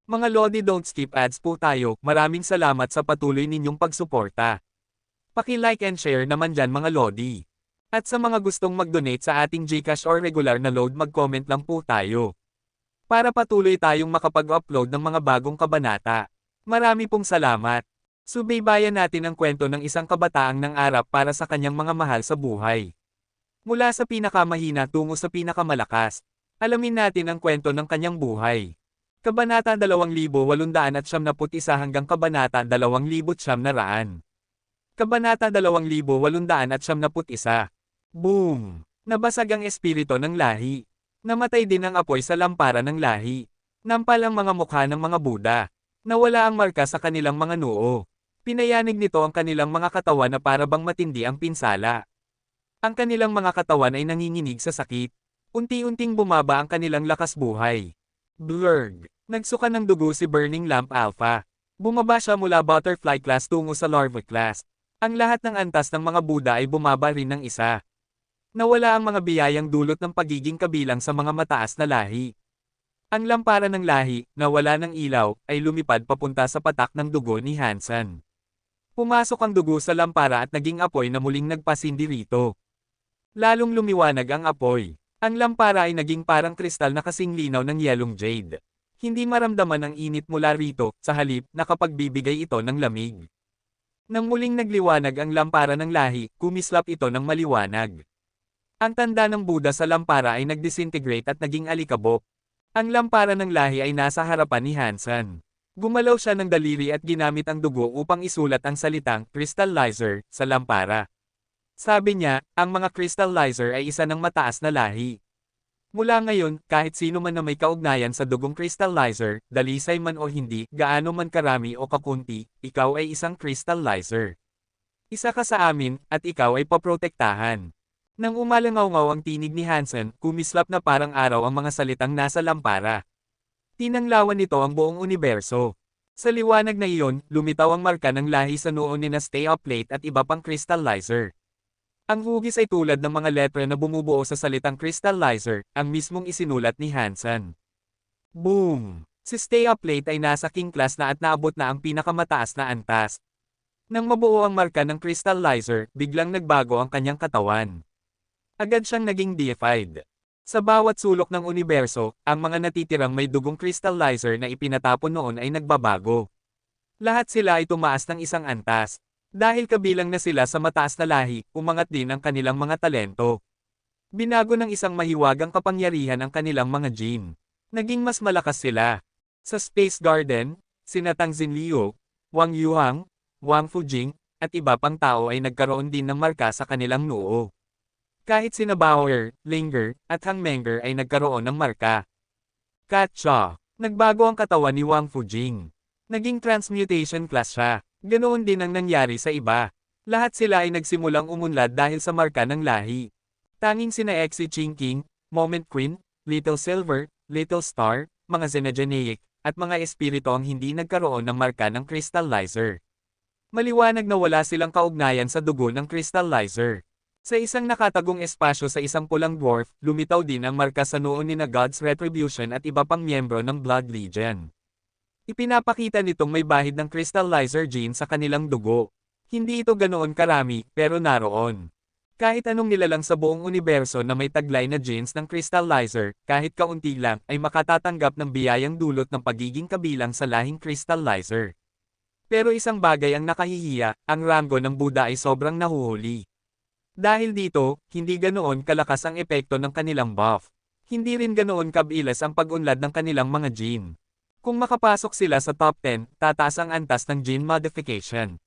Mga Lodi, don't skip ads po tayo. Maraming salamat sa patuloy ninyong pagsuporta. Paki-like and share naman dyan mga Lodi. At sa mga gustong mag-donate sa ating GCash or regular na load, mag-comment lang po tayo. Para patuloy tayong makapag-upload ng mga bagong kabanata. Marami pong salamat. Subaybayan natin ang kwento ng isang kabataang nangarap para sa kanyang mga mahal sa buhay. Mula sa pinakamahina tungo sa pinakamalakas. Alamin natin ang kwento ng kanyang buhay. Kabanata 2891 hanggang Kabanata 2900. Kabanata 2891. Boom! Nabasag ang espiritu ng lahi. Namatay din ang apoy sa lampara ng lahi. Nampal ang mga mukha ng mga Buddha. Nawala ang marka sa kanilang mga noo. Pinayanig nito ang kanilang mga katawan na para bang matindi ang pinsala. Ang kanilang mga katawan ay nanginginig sa sakit. Unti-unting bumaba ang kanilang lakas buhay. Blurg. Nagsuka ng dugo si Burning Lamp Alpha. Bumaba siya mula Butterfly Class tungo sa Larva Class. Ang lahat ng antas ng mga Buddha ay bumaba rin ng isa. Nawala ang mga biyayang dulot ng pagiging kabilang sa mga mataas na lahi. Ang lampara ng lahi, na wala ng ilaw, ay lumipad papunta sa patak ng dugo ni Hansen. Pumasok ang dugo sa lampara at naging apoy na muling nagpasindi rito. Lalong lumiwanag ang apoy. Ang lampara ay naging parang kristal na kasing linaw ng yelong jade. Hindi maramdaman ang init mula rito, sa halip, nakapagbibigay ito ng lamig. Nang muling nagliwanag ang lampara ng lahi, kumislap ito ng maliwanag. Ang tanda ng Buddha sa lampara ay nagdisintegrate at naging alikabok. Ang lampara ng lahi ay nasa harapan ni Hansen. Gumalaw siya ng daliri at ginamit ang dugo upang isulat ang salitang crystallizer sa lampara. Sabi niya, ang mga crystallizer ay isa ng mataas na lahi. Mula ngayon, kahit sino man na may kaugnayan sa dugong crystallizer, dalisay man o hindi, gaano man karami o kakunti, ikaw ay isang crystallizer. Isa ka sa amin, at ikaw ay paprotektahan. Nang umalangaw-ngaw ang tinig ni Hansen, kumislap na parang araw ang mga salitang nasa lampara. Tinanglawan nito ang buong universo. Sa liwanag na iyon, lumitaw ang marka ng lahi sa noo ni na Stay Up Late at iba pang crystallizer. Ang hugis ay tulad ng mga letra na bumubuo sa salitang crystallizer, ang mismong isinulat ni Hansen. Boom! Si Stay Up Late ay nasa king class na at naabot na ang pinakamataas na antas. Nang mabuo ang marka ng crystallizer, biglang nagbago ang kanyang katawan. Agad siyang naging deified. Sa bawat sulok ng universo, ang mga natitirang may dugong crystallizer na ipinatapon noon ay nagbabago. Lahat sila ay tumaas ng isang antas. Dahil kabilang na sila sa mataas na lahi, umangat din ang kanilang mga talento. Binago ng isang mahiwagang kapangyarihan ang kanilang mga gene. Naging mas malakas sila. Sa Space Garden, sina Tang Xinliu, Wang Yuhang, Wang Fujing, at iba pang tao ay nagkaroon din ng marka sa kanilang noo. Kahit sina Bauer, Linger, at Hang Menger ay nagkaroon ng marka. Katsa, nagbago ang katawan ni Wang Fujing. Naging transmutation class siya. Ganoon din ang nangyari sa iba. Lahat sila ay nagsimulang umunlad dahil sa marka ng lahi. Tanging sina Exi Chingking, Moment Queen, Little Silver, Little Star, mga Xenogeneic, at mga espiritu ang hindi nagkaroon ng marka ng crystallizer. Maliwanag na wala silang kaugnayan sa dugo ng crystallizer. Sa isang nakatagong espasyo sa isang pulang dwarf, lumitaw din ang marka sa noo ni na God's Retribution at iba pang miyembro ng Blood Legion. Ipinapakita nitong may bahid ng crystallizer gene sa kanilang dugo. Hindi ito ganoon karami, pero naroon. Kahit anong nilalang sa buong universo na may taglay na genes ng crystallizer, kahit kaunti lang, ay makatatanggap ng biyayang dulot ng pagiging kabilang sa lahing crystallizer. Pero isang bagay ang nakahihiya, ang rango ng Buddha ay sobrang nahuhuli. Dahil dito, hindi ganoon kalakas ang epekto ng kanilang buff. Hindi rin ganoon kabilis ang pag-unlad ng kanilang mga gene. Kung makapasok sila sa top 10, tataas ang antas ng gene modification.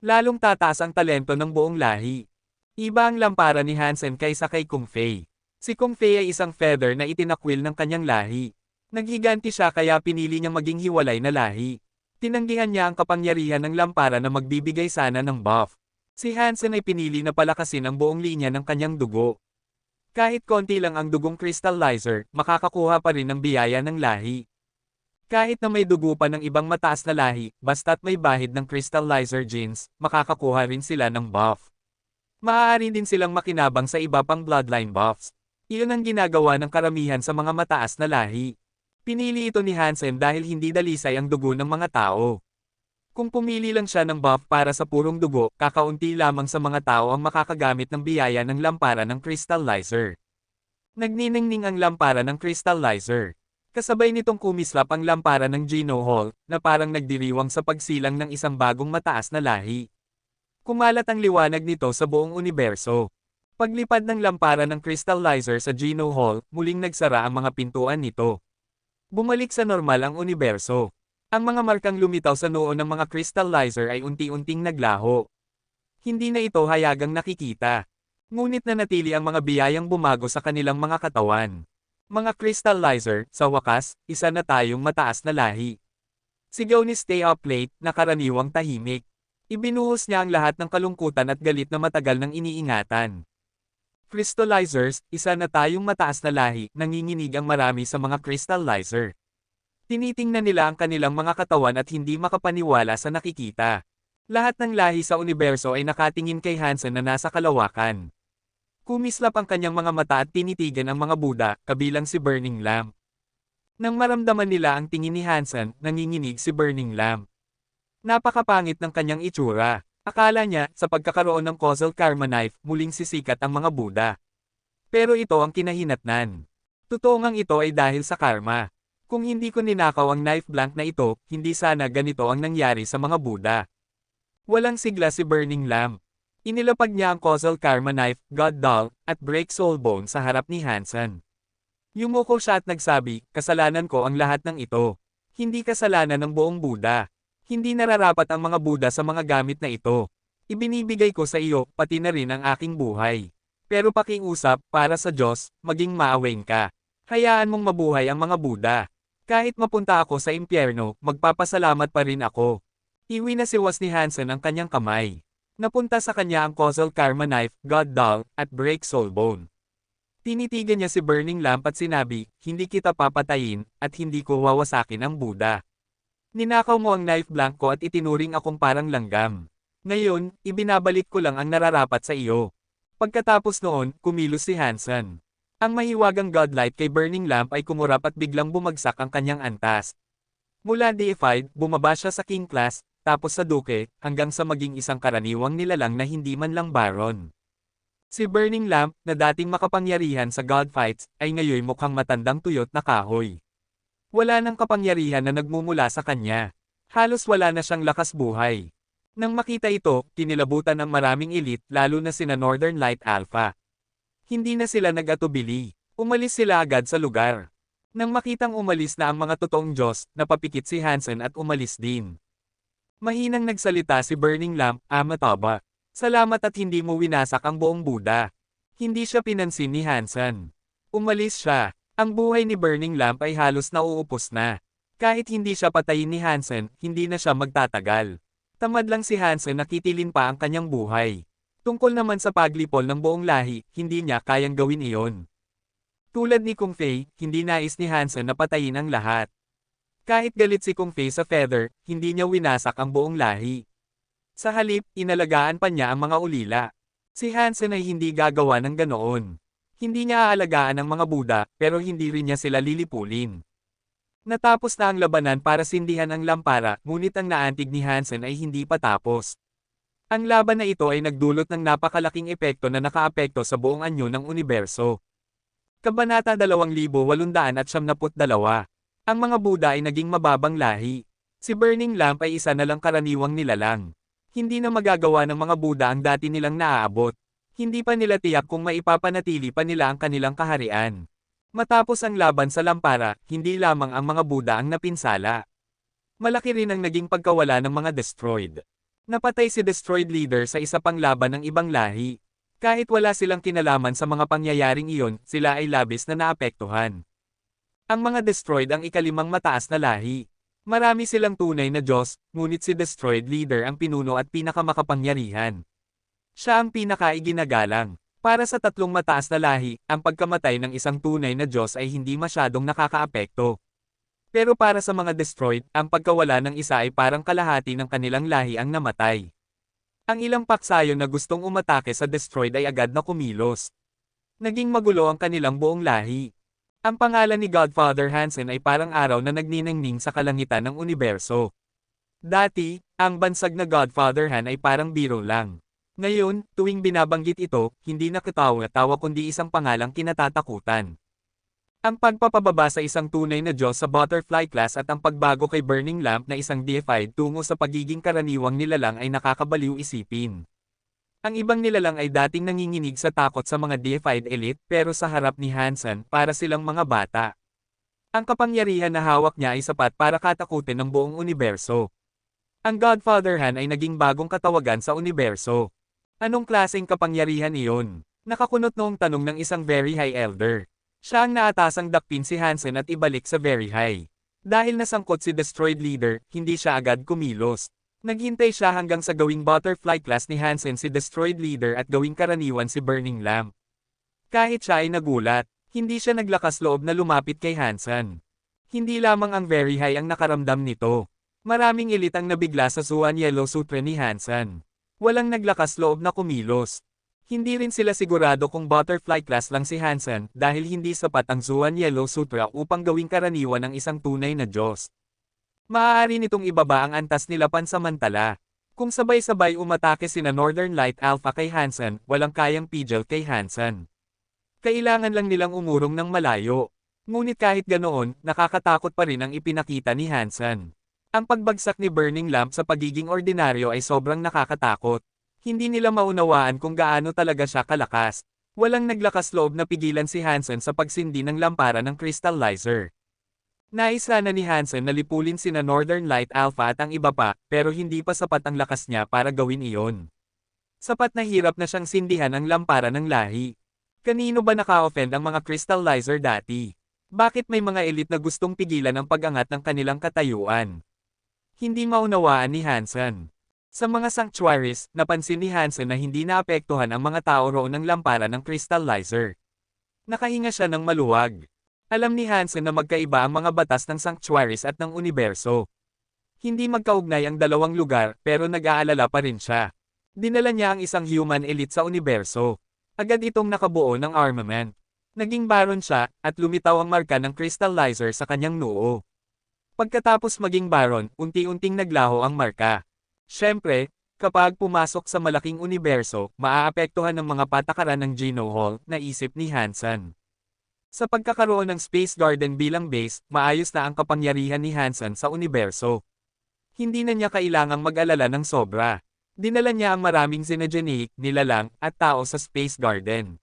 Lalong tataas ang talento ng buong lahi. Iba ang lampara ni Hansen kaysa kay Kung Fei. Si Kung Fei ay isang feather na itinakwil ng kanyang lahi. Naghiganti siya kaya pinili niyang maging hiwalay na lahi. Tinanggihan niya ang kapangyarihan ng lampara na magbibigay sana ng buff. Si Hansen ay pinili na palakasin ang buong linya ng kanyang dugo. Kahit konti lang ang dugong crystallizer, makakakuha pa rin ng biyaya ng lahi. Kahit na may dugo pa ng ibang mataas na lahi, basta't may bahid ng crystallizer genes, makakakuha rin sila ng buff. Maaari din silang makinabang sa iba pang bloodline buffs. Iyon ang ginagawa ng karamihan sa mga mataas na lahi. Pinili ito ni Hansen dahil hindi dalisay ang dugo ng mga tao. Kung pumili lang siya ng buff para sa purong dugo, kakaunti lamang sa mga tao ang makakagamit ng biyaya ng lampara ng crystallizer. Nagniningning ang lampara ng crystallizer. Kasabay nitong kumislap ang lampara ng Geno Hall, na parang nagdiriwang sa pagsilang ng isang bagong mataas na lahi. Kumalat ang liwanag nito sa buong universo. Paglipad ng lampara ng crystallizer sa Geno Hall, muling nagsara ang mga pintuan nito. Bumalik sa normal ang universo. Ang mga markang lumitaw sa noo ng mga crystallizer ay unti-unting naglaho. Hindi na ito hayagang nakikita. Ngunit nanatili ang mga biyayang bumago sa kanilang mga katawan. Mga crystallizer, sa wakas, isa na tayong mataas na lahi. Sigaw ni Stay Up Late, na karaniwang tahimik. Ibinuhos niya ang lahat ng kalungkutan at galit na matagal nang iniingatan. Crystallizers, isa na tayong mataas na lahi, nanginginig ang marami sa mga crystallizer. Tinitingnan nila ang kanilang mga katawan at hindi makapaniwala sa nakikita. Lahat ng lahi sa universo ay nakatingin kay Hansen na nasa kalawakan. Kumislap ang kanyang mga mata at tinitigan ang mga Buddha, kabilang si Burning Lamp. Nang maramdaman nila ang tingin ni Hansen, nanginginig si Burning Lamp. Napakapangit ng kanyang itsura. Akala niya, sa pagkakaroon ng causal karma knife, muling sisikat ang mga Buddha. Pero ito ang kinahinatnan. Totoo ngang ito ay dahil sa karma. Kung hindi ko ninakaw ang knife blank na ito, hindi sana ganito ang nangyari sa mga Buddha. Walang sigla si Burning Lamp. Inilapag niya ang causal karma knife, God Doll, at Break Soul Bone sa harap ni Hansen. Yumuko siya at nagsabi, kasalanan ko ang lahat ng ito. Hindi kasalanan ng buong Buddha. Hindi nararapat ang mga Buddha sa mga gamit na ito. Ibinibigay ko sa iyo, pati na rin ang aking buhay. Pero pakiusap, para sa Diyos, maging maaweng ka. Hayaan mong mabuhay ang mga Buddha. Kahit mapunta ako sa impyerno, magpapasalamat pa rin ako. Iwi na siwas ni Hansen ang kanyang kamay. Napunta sa kanya ang causal karma knife, God Doll, at Break Soul Bone. Tinitigan niya si Burning Lamp at sinabi, hindi kita papatayin, at hindi ko wawasakin ang Buddha. Ninakaw mo ang knife blank ko at itinuring akong parang langgam. Ngayon, ibinabalik ko lang ang nararapat sa iyo. Pagkatapos noon, kumilos si Hansen. Ang mahiwagang godlight kay Burning Lamp ay kumurap at biglang bumagsak ang kanyang antas. Mula deified, bumaba siya sa king class, tapos sa duke, hanggang sa maging isang karaniwang nilalang na hindi man lang baron. Si Burning Lamp, na dating makapangyarihan sa god fights, ay ngayon mukhang matandang tuyot na kahoy. Wala nang kapangyarihan na nagmumula sa kanya. Halos wala na siyang lakas buhay. Nang makita ito, kinilabutan ng maraming elite lalo na sina Northern Light Alpha. Hindi na sila nag-atubili. Umalis sila agad sa lugar. Nang makitang umalis na ang mga totoong Diyos, napapikit si Hansen at umalis din. Mahinang nagsalita si Burning Lamp, mataba. Salamat at hindi mo winasak ang buong Buddha. Hindi siya pinansin ni Hansen. Umalis siya. Ang buhay ni Burning Lamp ay halos nauupos na. Kahit hindi siya patayin ni Hansen, hindi na siya magtatagal. Tamad lang si Hansen na kitilin pa ang kanyang buhay. Tungkol naman sa paglipol ng buong lahi, hindi niya kayang gawin iyon. Tulad ni Kung Fei, hindi nais ni Hansen na patayin ang lahat. Kahit galit si Kung Fei sa Feather, hindi niya winasak ang buong lahi. Sa halip, inalagaan pa niya ang mga ulila. Si Hansen ay hindi gagawa ng ganoon. Hindi niya aalagaan ang mga Buddha, pero hindi rin niya sila lilipulin. Natapos na ang labanan para sindihan ang lampara, ngunit ang naantig ni Hansen ay hindi pa tapos. Ang laban na ito ay nagdulot ng napakalaking epekto na nakaapekto sa buong anyo ng universo. Kabanata 2872. Ang mga Buddha ay naging mababang lahi. Si Burning Lamp ay isa na lang karaniwang nilalang. Hindi na magagawa ng mga Buddha ang dati nilang naaabot. Hindi pa nila tiyak kung maipapanatili pa nila ang kanilang kaharian. Matapos ang laban sa lampara, hindi lamang ang mga Buddha ang napinsala. Malaki rin ang naging pagkawala ng mga destroyed. Napatay si destroyed leader sa isa pang laban ng ibang lahi. Kahit wala silang kinalaman sa mga pangyayaring iyon, sila ay labis na naapektuhan. Ang mga destroyed ang ikalimang mataas na lahi. Marami silang tunay na Diyos, ngunit si destroyed leader ang pinuno at pinakamakapangyarihan. Siya ang pinakaiginagalang. Para sa tatlong mataas na lahi, ang pagkamatay ng isang tunay na Diyos ay hindi masyadong nakakaapekto. Pero para sa mga destroyed, ang pagkawala ng isa ay parang kalahati ng kanilang lahi ang namatay. Ang ilang paksayo na gustong umatake sa destroyed ay agad na kumilos. Naging magulo ang kanilang buong lahi. Ang pangalan ni Godfather Hansen ay parang araw na nagniningning sa kalangitan ng universo. Dati, ang bansag na Godfather Han ay parang biro lang. Ngayon, tuwing binabanggit ito, hindi na katawa-tawa kundi isang pangalang kinatatakutan. Ang pagpapababa sa isang tunay na Diyos sa butterfly class at ang pagbago kay Burning Lamp na isang deified tungo sa pagiging karaniwang nilalang ay nakakabaliw isipin. Ang ibang nilalang ay dating nanginginig sa takot sa mga deified elite pero sa harap ni Hansen para silang mga bata. Ang kapangyarihan na hawak niya ay sapat para katakutin ng buong universo. Ang Godfather Han ay naging bagong katawagan sa universo. Anong klaseng kapangyarihan iyon? Nakakunot noong tanong ng isang very high elder. Siya ang naatasang dakpin si Hansen at ibalik sa very high. Dahil nasangkot si Destroyed Leader, hindi siya agad kumilos. Naghintay siya hanggang sa gawing butterfly class ni Hansen si Destroyed Leader at gawing karaniwan si Burning Lamp. Kahit siya ay nagulat, hindi siya naglakas loob na lumapit kay Hansen. Hindi lamang ang very high ang nakaramdam nito. Maraming elit ang nabigla sa Zuan Yellow Sutra ni Hansen. Walang naglakas loob na kumilos. Hindi rin sila sigurado kung butterfly class lang si Hansen dahil hindi sapat ang Zuan Yellow Sutra upang gawing karaniwan ng isang tunay na Diyos. Maaari nitong ibaba ang antas nila pansamantala. Kung sabay-sabay umatake sina Northern Light Alpha kay Hansen, walang kayang pigil kay Hansen. Kailangan lang nilang umurong ng malayo. Ngunit kahit ganoon, nakakatakot pa rin ang ipinakita ni Hansen. Ang pagbagsak ni Burning Lamp sa pagiging ordinaryo ay sobrang nakakatakot. Hindi nila maunawaan kung gaano talaga siya kalakas. Walang naglakas loob na pigilan si Hansen sa pagsindi ng lampara ng crystallizer. Nais sana ni Hansen na lipulin sina Northern Light Alpha at ang iba pa, pero hindi pa sapat ang lakas niya para gawin iyon. Sapat na hirap na siyang sindihan ang lampara ng lahi. Kanino ba naka-offend ang mga crystallizer dati? Bakit may mga elite na gustong pigilan ang pag-angat ng kanilang katayuan? Hindi maunawaan ni Hansen. Sa mga sanctuaries, napansin ni Hansen na hindi naapektuhan ang mga tao roon ng lampara ng crystallizer. Nakahinga siya ng maluwag. Alam ni Hansen na magkaiba ang mga batas ng sanctuaries at ng universo. Hindi magkaugnay ang dalawang lugar pero nag-aalala pa rin siya. Dinala niya ang isang human elite sa universo. Agad itong nakabuo ng armament. Naging baron siya at lumitaw ang marka ng crystallizer sa kanyang noo. Pagkatapos maging baron, unti-unting naglaho ang marka. Siyempre, kapag pumasok sa malaking universo, maaapektuhan ng mga patakaran ng Geno Hall, naisip ni Hansen. Sa pagkakaroon ng Space Garden bilang base, maayos na ang kapangyarihan ni Hansen sa universo. Hindi na niya kailangang mag-alala ng sobra. Dinala niya ang maraming xenogeneic, nilalang, at tao sa Space Garden.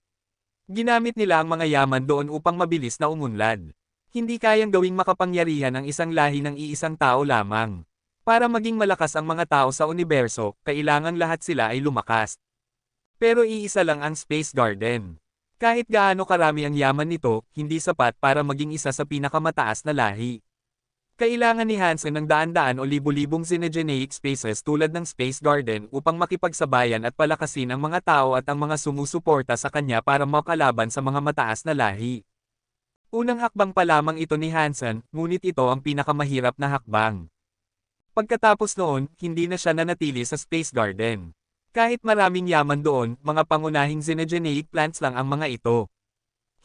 Ginamit nila ang mga yaman doon upang mabilis na umunlad. Hindi kayang gawing makapangyarihan ang isang lahi ng iisang tao lamang. Para maging malakas ang mga tao sa universo, kailangan lahat sila ay lumakas. Pero iisa lang ang Space Garden. Kahit gaano karami ang yaman nito, hindi sapat para maging isa sa pinakamataas na lahi. Kailangan ni Hansen ng daan-daan o libu-libong xenogeneic spaces tulad ng Space Garden upang makipagsabayan at palakasin ang mga tao at ang mga sumusuporta sa kanya para makalaban sa mga mataas na lahi. Unang hakbang pa lamang ito ni Hansen, ngunit ito ang pinakamahirap na hakbang. Pagkatapos noon, hindi na siya nanatili sa Space Garden. Kahit maraming yaman doon, mga pangunahing xenogeneic plants lang ang mga ito.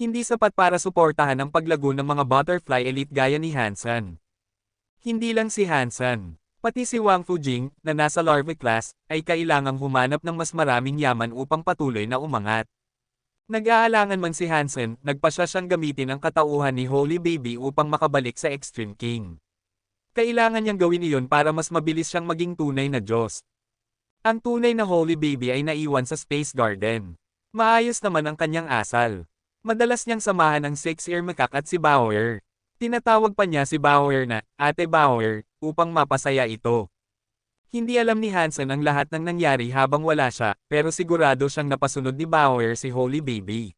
Hindi sapat para suportahan ang paglago ng mga butterfly elite gaya ni Hansen. Hindi lang si Hansen, pati si Wang Fujing, na nasa larvae class, ay kailangang humanap ng mas maraming yaman upang patuloy na umangat. Nag-aalangan man si Hansen, nagpasya siyang gamitin ang katauhan ni Holy Baby upang makabalik sa Extreme King. Kailangan niyang gawin iyon para mas mabilis siyang maging tunay na Diyos. Ang tunay na Holy Baby ay naiwan sa Space Garden. Maayos naman ang kanyang asal. Madalas niyang samahan ang Six-Ear Macaque at si Bauer. Tinatawag pa niya si Bauer na, Ate Bauer, upang mapasaya ito. Hindi alam ni Hansen ang lahat ng nangyari habang wala siya, pero sigurado siyang napasunod ni Bauer si Holy Baby.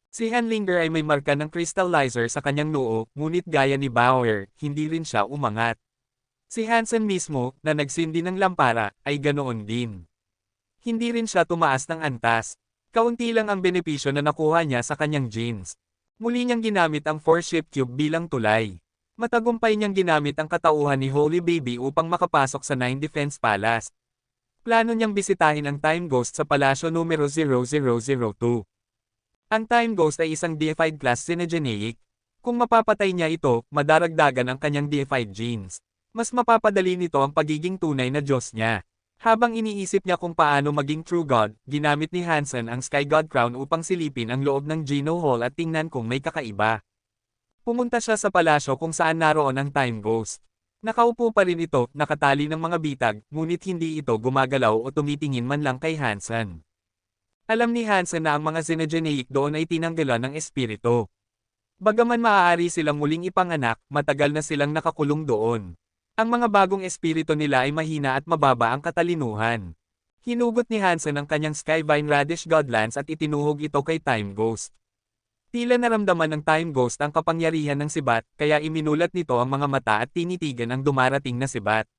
Si Hanlinger ay may marka ng crystallizer sa kanyang noo, ngunit gaya ni Bauer, hindi rin siya umangat. Si Hansen mismo, na nagsindi ng lampara, ay ganoon din. Hindi rin siya tumaas ng antas. Kaunti lang ang benepisyo na nakuha niya sa kanyang genes. Muli niyang ginamit ang Force-Ship Cube bilang tulay. Matagumpay niyang ginamit ang katauhan ni Holy Baby upang makapasok sa Nine Defense Palace. Plano niyang bisitahin ang Time Ghost sa palasyo numero 0002. Ang Time Ghost ay isang deified class xenogeneic. Kung mapapatay niya ito, madaragdagan ang kanyang deified genes. Mas mapapadali nito ang pagiging tunay na Diyos niya. Habang iniisip niya kung paano maging true God, ginamit ni Hansen ang Sky God Crown upang silipin ang loob ng Geno Hall at tingnan kung may kakaiba. Pumunta siya sa palasyo kung saan naroon ang Time Ghost. Nakaupo pa rin ito, nakatali ng mga bitag, ngunit hindi ito gumagalaw o tumitingin man lang kay Hansen. Alam ni Hansen na ang mga Xenogeneic doon ay tinanggalan ng espiritu. Bagaman maaari silang muling ipanganak, matagal na silang nakakulong doon. Ang mga bagong espiritu nila ay mahina at mababa ang katalinuhan. Hinugot ni Hansen ang kanyang Skyvine Radish Godlance at itinuhog ito kay Time Ghost. Tila naramdaman ng Time Ghost ang kapangyarihan ng sibat, kaya iminulat nito ang mga mata at tinitigan ang dumarating na sibat.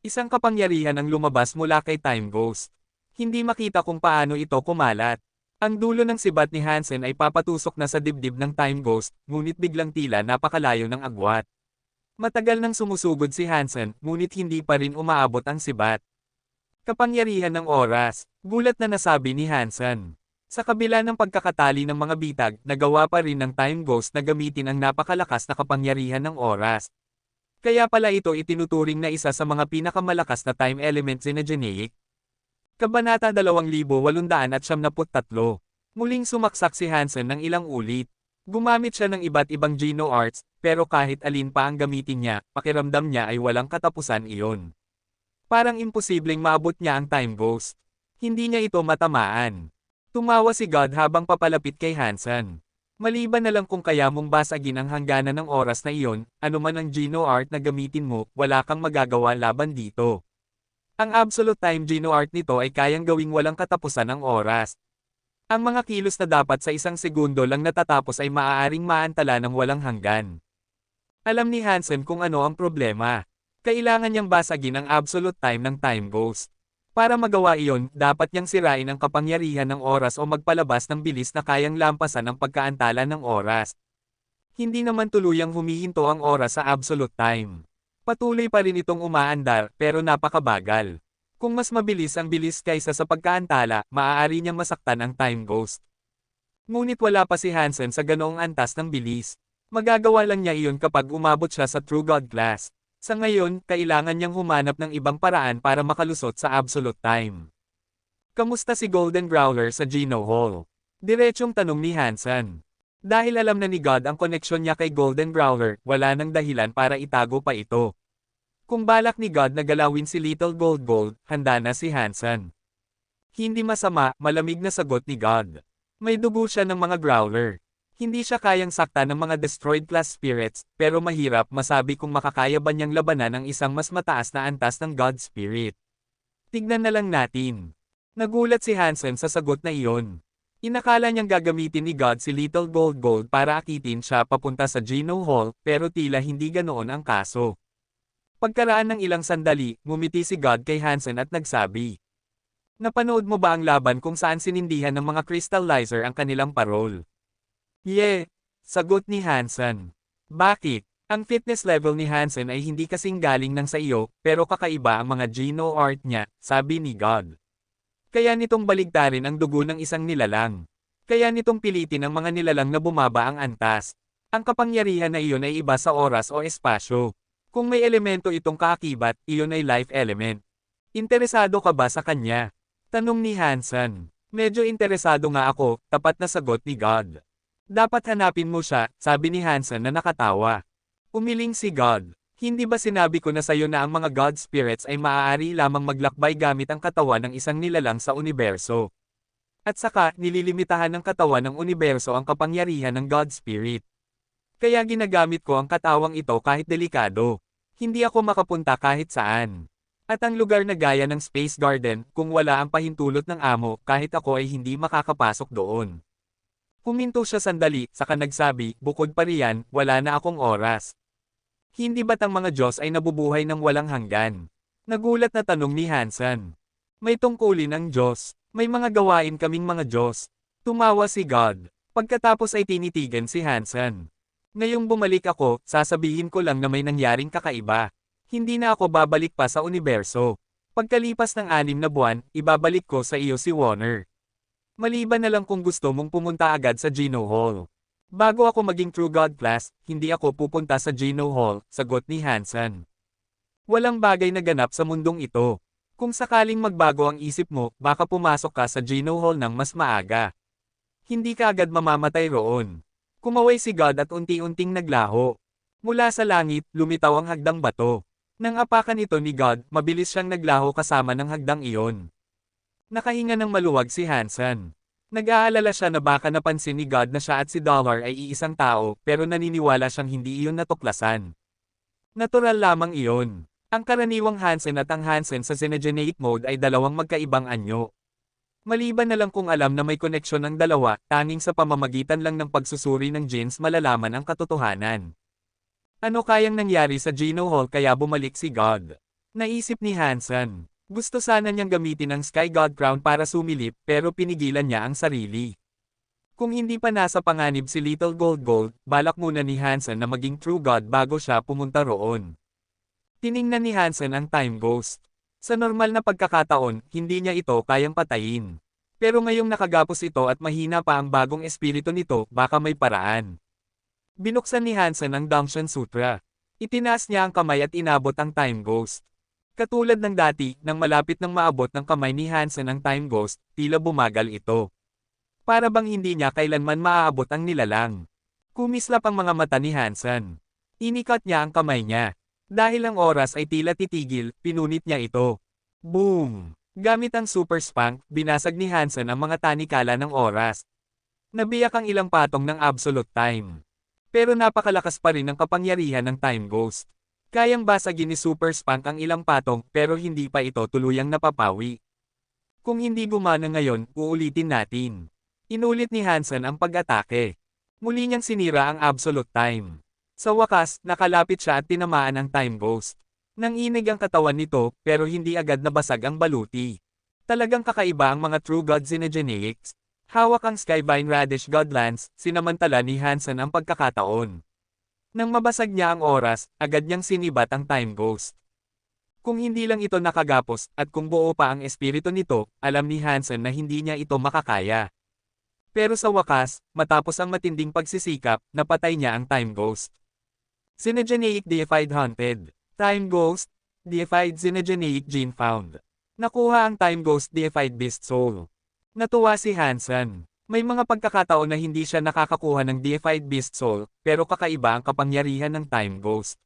Isang kapangyarihan ang lumabas mula kay Time Ghost. Hindi makita kung paano ito kumalat. Ang dulo ng sibat ni Hansen ay papatusok na sa dibdib ng Time Ghost, ngunit biglang tila napakalayo ng agwat. Matagal nang sumusugod si Hansen, ngunit hindi pa rin umaabot ang sibat. Kapangyarihan ng oras, gulat na nasabi ni Hansen. Sa kabila ng pagkakatali ng mga bitag, nagawa pa rin ng Time Ghost na gamitin ang napakalakas na kapangyarihan ng oras. Kaya pala ito itinuturing na isa sa mga pinakamalakas na time element Xenogeneic. Kabanata 2873. Muling sumaksak si Hansen ng ilang ulit. Gumamit siya ng iba't ibang Geno Arts, pero kahit alin pa ang gamitin niya, pakiramdam niya ay walang katapusan iyon. Parang imposibleng maabot niya ang Time Ghost. Hindi niya ito matamaan. Tumawa si God habang papalapit kay Hansen. Maliban na lang kung kaya mong basagin ang hangganan ng oras na iyon, anuman ang Geno Art na gamitin mo, wala kang magagawa laban dito. Ang Absolute Time Geno Art nito ay kayang gawing walang katapusan ang oras. Ang mga kilos na dapat sa isang segundo lang natatapos ay maaaring maantala ng walang hanggan. Alam ni Hansen kung ano ang problema. Kailangan niyang basagin ang Absolute Time ng Time Ghost. Para magawa iyon, dapat niyang sirain ang kapangyarihan ng oras o magpalabas ng bilis na kayang lampasan ang pagkaantala ng oras. Hindi naman tuluyang humihinto ang oras sa Absolute Time. Patuloy pa rin itong umaandar, pero napakabagal. Kung mas mabilis ang bilis kaysa sa pagkaantala, maaari niyang masaktan ang Time Ghost. Ngunit wala pa si Hansen sa ganoong antas ng bilis. Magagawa lang niya iyon kapag umabot siya sa True God Class. Sa ngayon, kailangan niyang humanap ng ibang paraan para makalusot sa Absolute Time. Kamusta si Golden Growler sa Geno Hall? Diretsong tanong ni Hansen. Dahil alam na ni God ang koneksyon niya kay Golden Growler, wala nang dahilan para itago pa ito. Kung balak ni God na galawin si Little Gold, handa na si Hansen. Hindi masama, malamig na sagot ni God. May dugo siya ng mga Growler. Hindi siya kayang sakta ng mga destroyed class spirits, pero mahirap masabi kung makakaya ba niyang labanan ang isang mas mataas na antas ng God Spirit. Tignan na lang natin. Nagulat si Hansen sa sagot na iyon. Inakala niyang gagamitin ni God si Little Gold para akitin siya papunta sa Geno Hall, pero tila hindi ganoon ang kaso. Pagkaraan ng ilang sandali, ngumiti si God kay Hansen at nagsabi. Napanood mo ba ang laban kung saan sinindihan ng mga Crystallizer ang kanilang parol? Sagot ni Hansen. Bakit? Ang fitness level ni Hansen ay hindi kasing galing ng sa iyo, pero kakaiba ang mga Geno Art niya, sabi ni God. Kaya nitong baligtarin ang dugo ng isang nilalang. Kaya nitong pilitin ang mga nilalang na bumaba ang antas. Ang kapangyarihan na iyon ay iba sa oras o espasyo. Kung may elemento itong kaakibat, iyon ay life element. Interesado ka ba sa kanya? Tanong ni Hansen. Medyo interesado nga ako, tapat na sagot ni God. Dapat hanapin mo siya, sabi ni Hansen na nakatawa. Umiling si God. Hindi ba sinabi ko na sayo na ang mga God Spirits ay maaari lamang maglakbay gamit ang katawan ng isang nilalang sa universo? At saka, nililimitahan ng katawan ng universo ang kapangyarihan ng God Spirit. Kaya ginagamit ko ang katawang ito kahit delikado. Hindi ako makapunta kahit saan. At ang lugar na gaya ng Space Garden, kung wala ang pahintulot ng amo, kahit ako ay hindi makakapasok doon. Huminto siya sandali, saka nagsabi, bukod pa riyan, wala na akong oras. Hindi ba't ang mga Diyos ay nabubuhay ng walang hanggan? Nagulat na tanong ni Hansen. May tungkulin ang Diyos, may mga gawain kaming mga Diyos. Tumawa si God. Pagkatapos ay tinitigan si Hansen. Ngayong bumalik ako, sasabihin ko lang na may nangyaring kakaiba. Hindi na ako babalik pa sa universo. Pagkalipas ng 6 na buwan, ibabalik ko sa iyo si Warner. Maliban na lang kung gusto mong pumunta agad sa Geno Hall. Bago ako maging True God class, hindi ako pupunta sa Geno Hall, sagot ni Hansen. Walang bagay na ganap sa mundong ito. Kung sakaling magbago ang isip mo, baka pumasok ka sa Geno Hall ng mas maaga. Hindi ka agad mamamatay roon. Kumaway si God at unti-unting naglaho. Mula sa langit, lumitaw ang hagdang bato. Nang apakan ito ni God, mabilis siyang naglaho kasama ng hagdang iyon. Nakahinga ng maluwag si Hansen. Nag-aalala siya na baka napansin ni God na siya at si Dollar ay iisang tao, pero naniniwala siyang hindi iyon natuklasan. Natural lamang iyon. Ang karaniwang Hansen at ang Hansen sa Xenogeneic mode ay dalawang magkaibang anyo. Maliban na lang kung alam na may koneksyon ang dalawa, tanging sa pamamagitan lang ng pagsusuri ng genes malalaman ang katotohanan. Ano kayang nangyari sa Geno Hall kaya bumalik si God? Naisip ni Hansen. Gusto sana niyang gamitin ang Sky God Crown para sumilip pero pinigilan niya ang sarili. Kung hindi pa nasa panganib si Little Gold, balak muna ni Hansen na maging True God bago siya pumunta roon. Tiningnan ni Hansen ang Time Ghost. Sa normal na pagkakataon, hindi niya ito kayang patayin. Pero ngayong nakagapos ito at mahina pa ang bagong espiritu nito, baka may paraan. Binuksan ni Hansen ang Dangshan Sutra. Itinaas niya ang kamay at inabot ang Time Ghost. Katulad ng dati, nang malapit nang maabot ng kamay ni Hansen ang Time Ghost, tila bumagal ito. Para bang hindi niya kailanman maaabot ang nilalang. Kumislap ang mga mata ni Hansen. Inikat niya ang kamay niya. Dahil ang oras ay tila titigil, pinunit niya ito. Boom! Gamit ang Super Spank, binasag ni Hansen ang mga tanikala ng oras. Nabiyak ang ilang patong ng Absolute Time. Pero napakalakas pa rin ang kapangyarihan ng Time Ghost. Kayang basagin ni Super Spank ang ilang patong pero hindi pa ito tuluyang napapawi. Kung hindi gumana ngayon, uulitin natin. Inulit ni Hansen ang pag-atake. Muli niyang sinira ang Absolute Time. Sa wakas, nakalapit siya at tinamaan ang Time Ghost. Nanginig ang katawan nito pero hindi agad nabasag ang baluti. Talagang kakaiba ang mga True God Xenogeneics. Hawak ang Skyvine Radish Godlands, sinamantala ni Hansen ang pagkakataon. Nang mabasag niya ang oras, agad niyang sinibat ang Time Ghost. Kung hindi lang ito nakagapos, at kung buo pa ang espiritu nito, alam ni Hansen na hindi niya ito makakaya. Pero sa wakas, matapos ang matinding pagsisikap, napatay niya ang Time Ghost. Xenogeneic Deified Hunted. Time Ghost, Deified Xenogeneic Gene Found. Nakuha ang Time Ghost Deified Beast Soul. Natuwa si Hansen. May mga pagkakataon na hindi siya nakakakuha ng Deified Beast Soul, pero kakaiba ang kapangyarihan ng Time Ghost.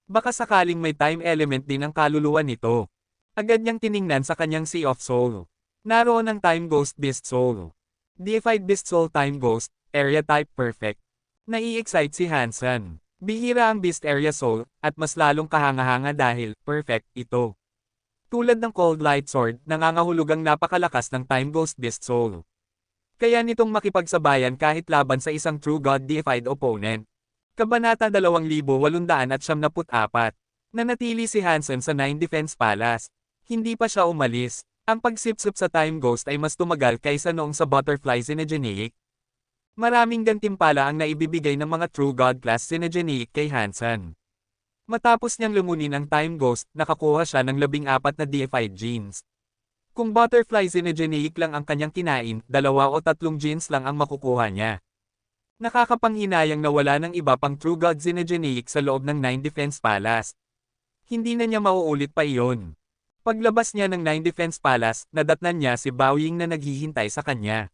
Baka sakaling may time element din ang kaluluwa nito. Agad niyang tiningnan sa kanyang Sea of Soul. Naroon ang Time Ghost Beast Soul. Deified Beast Soul Time Ghost, Area Type Perfect. Nai-excite si Hansen. Bihira ang Beast Area Soul, at mas lalong kahanga-hanga dahil, perfect, ito. Tulad ng Cold Light Sword, nangangahulugang napakalakas ng Time Ghost Beast Soul. Kaya nitong makipagsabayan kahit laban sa isang True God Deified opponent. Kabanata 2874. Nanatili si Hansen sa 9 Defense Palace. Hindi pa siya umalis. Ang pagsipsip sa Time Ghost ay mas tumagal kaysa noong sa Butterfly Xenogeneic. Maraming gantimpala ang naibibigay ng mga True God class Xenogeneic kay Hansen. Matapos niyang lumunin ang Time Ghost, nakakuha siya ng 14 na deified genes. Kung Butterfly Xenogeneic lang ang kanyang kinain, 2 o 3 genes lang ang makukuha niya. Nakakapanghinayang na wala ng iba pang True God Xenogeneic sa loob ng 9 Defense Palace. Hindi na niya mauulit pa iyon. Paglabas niya ng 9 Defense Palace, nadatnan niya si Baoying na naghihintay sa kanya.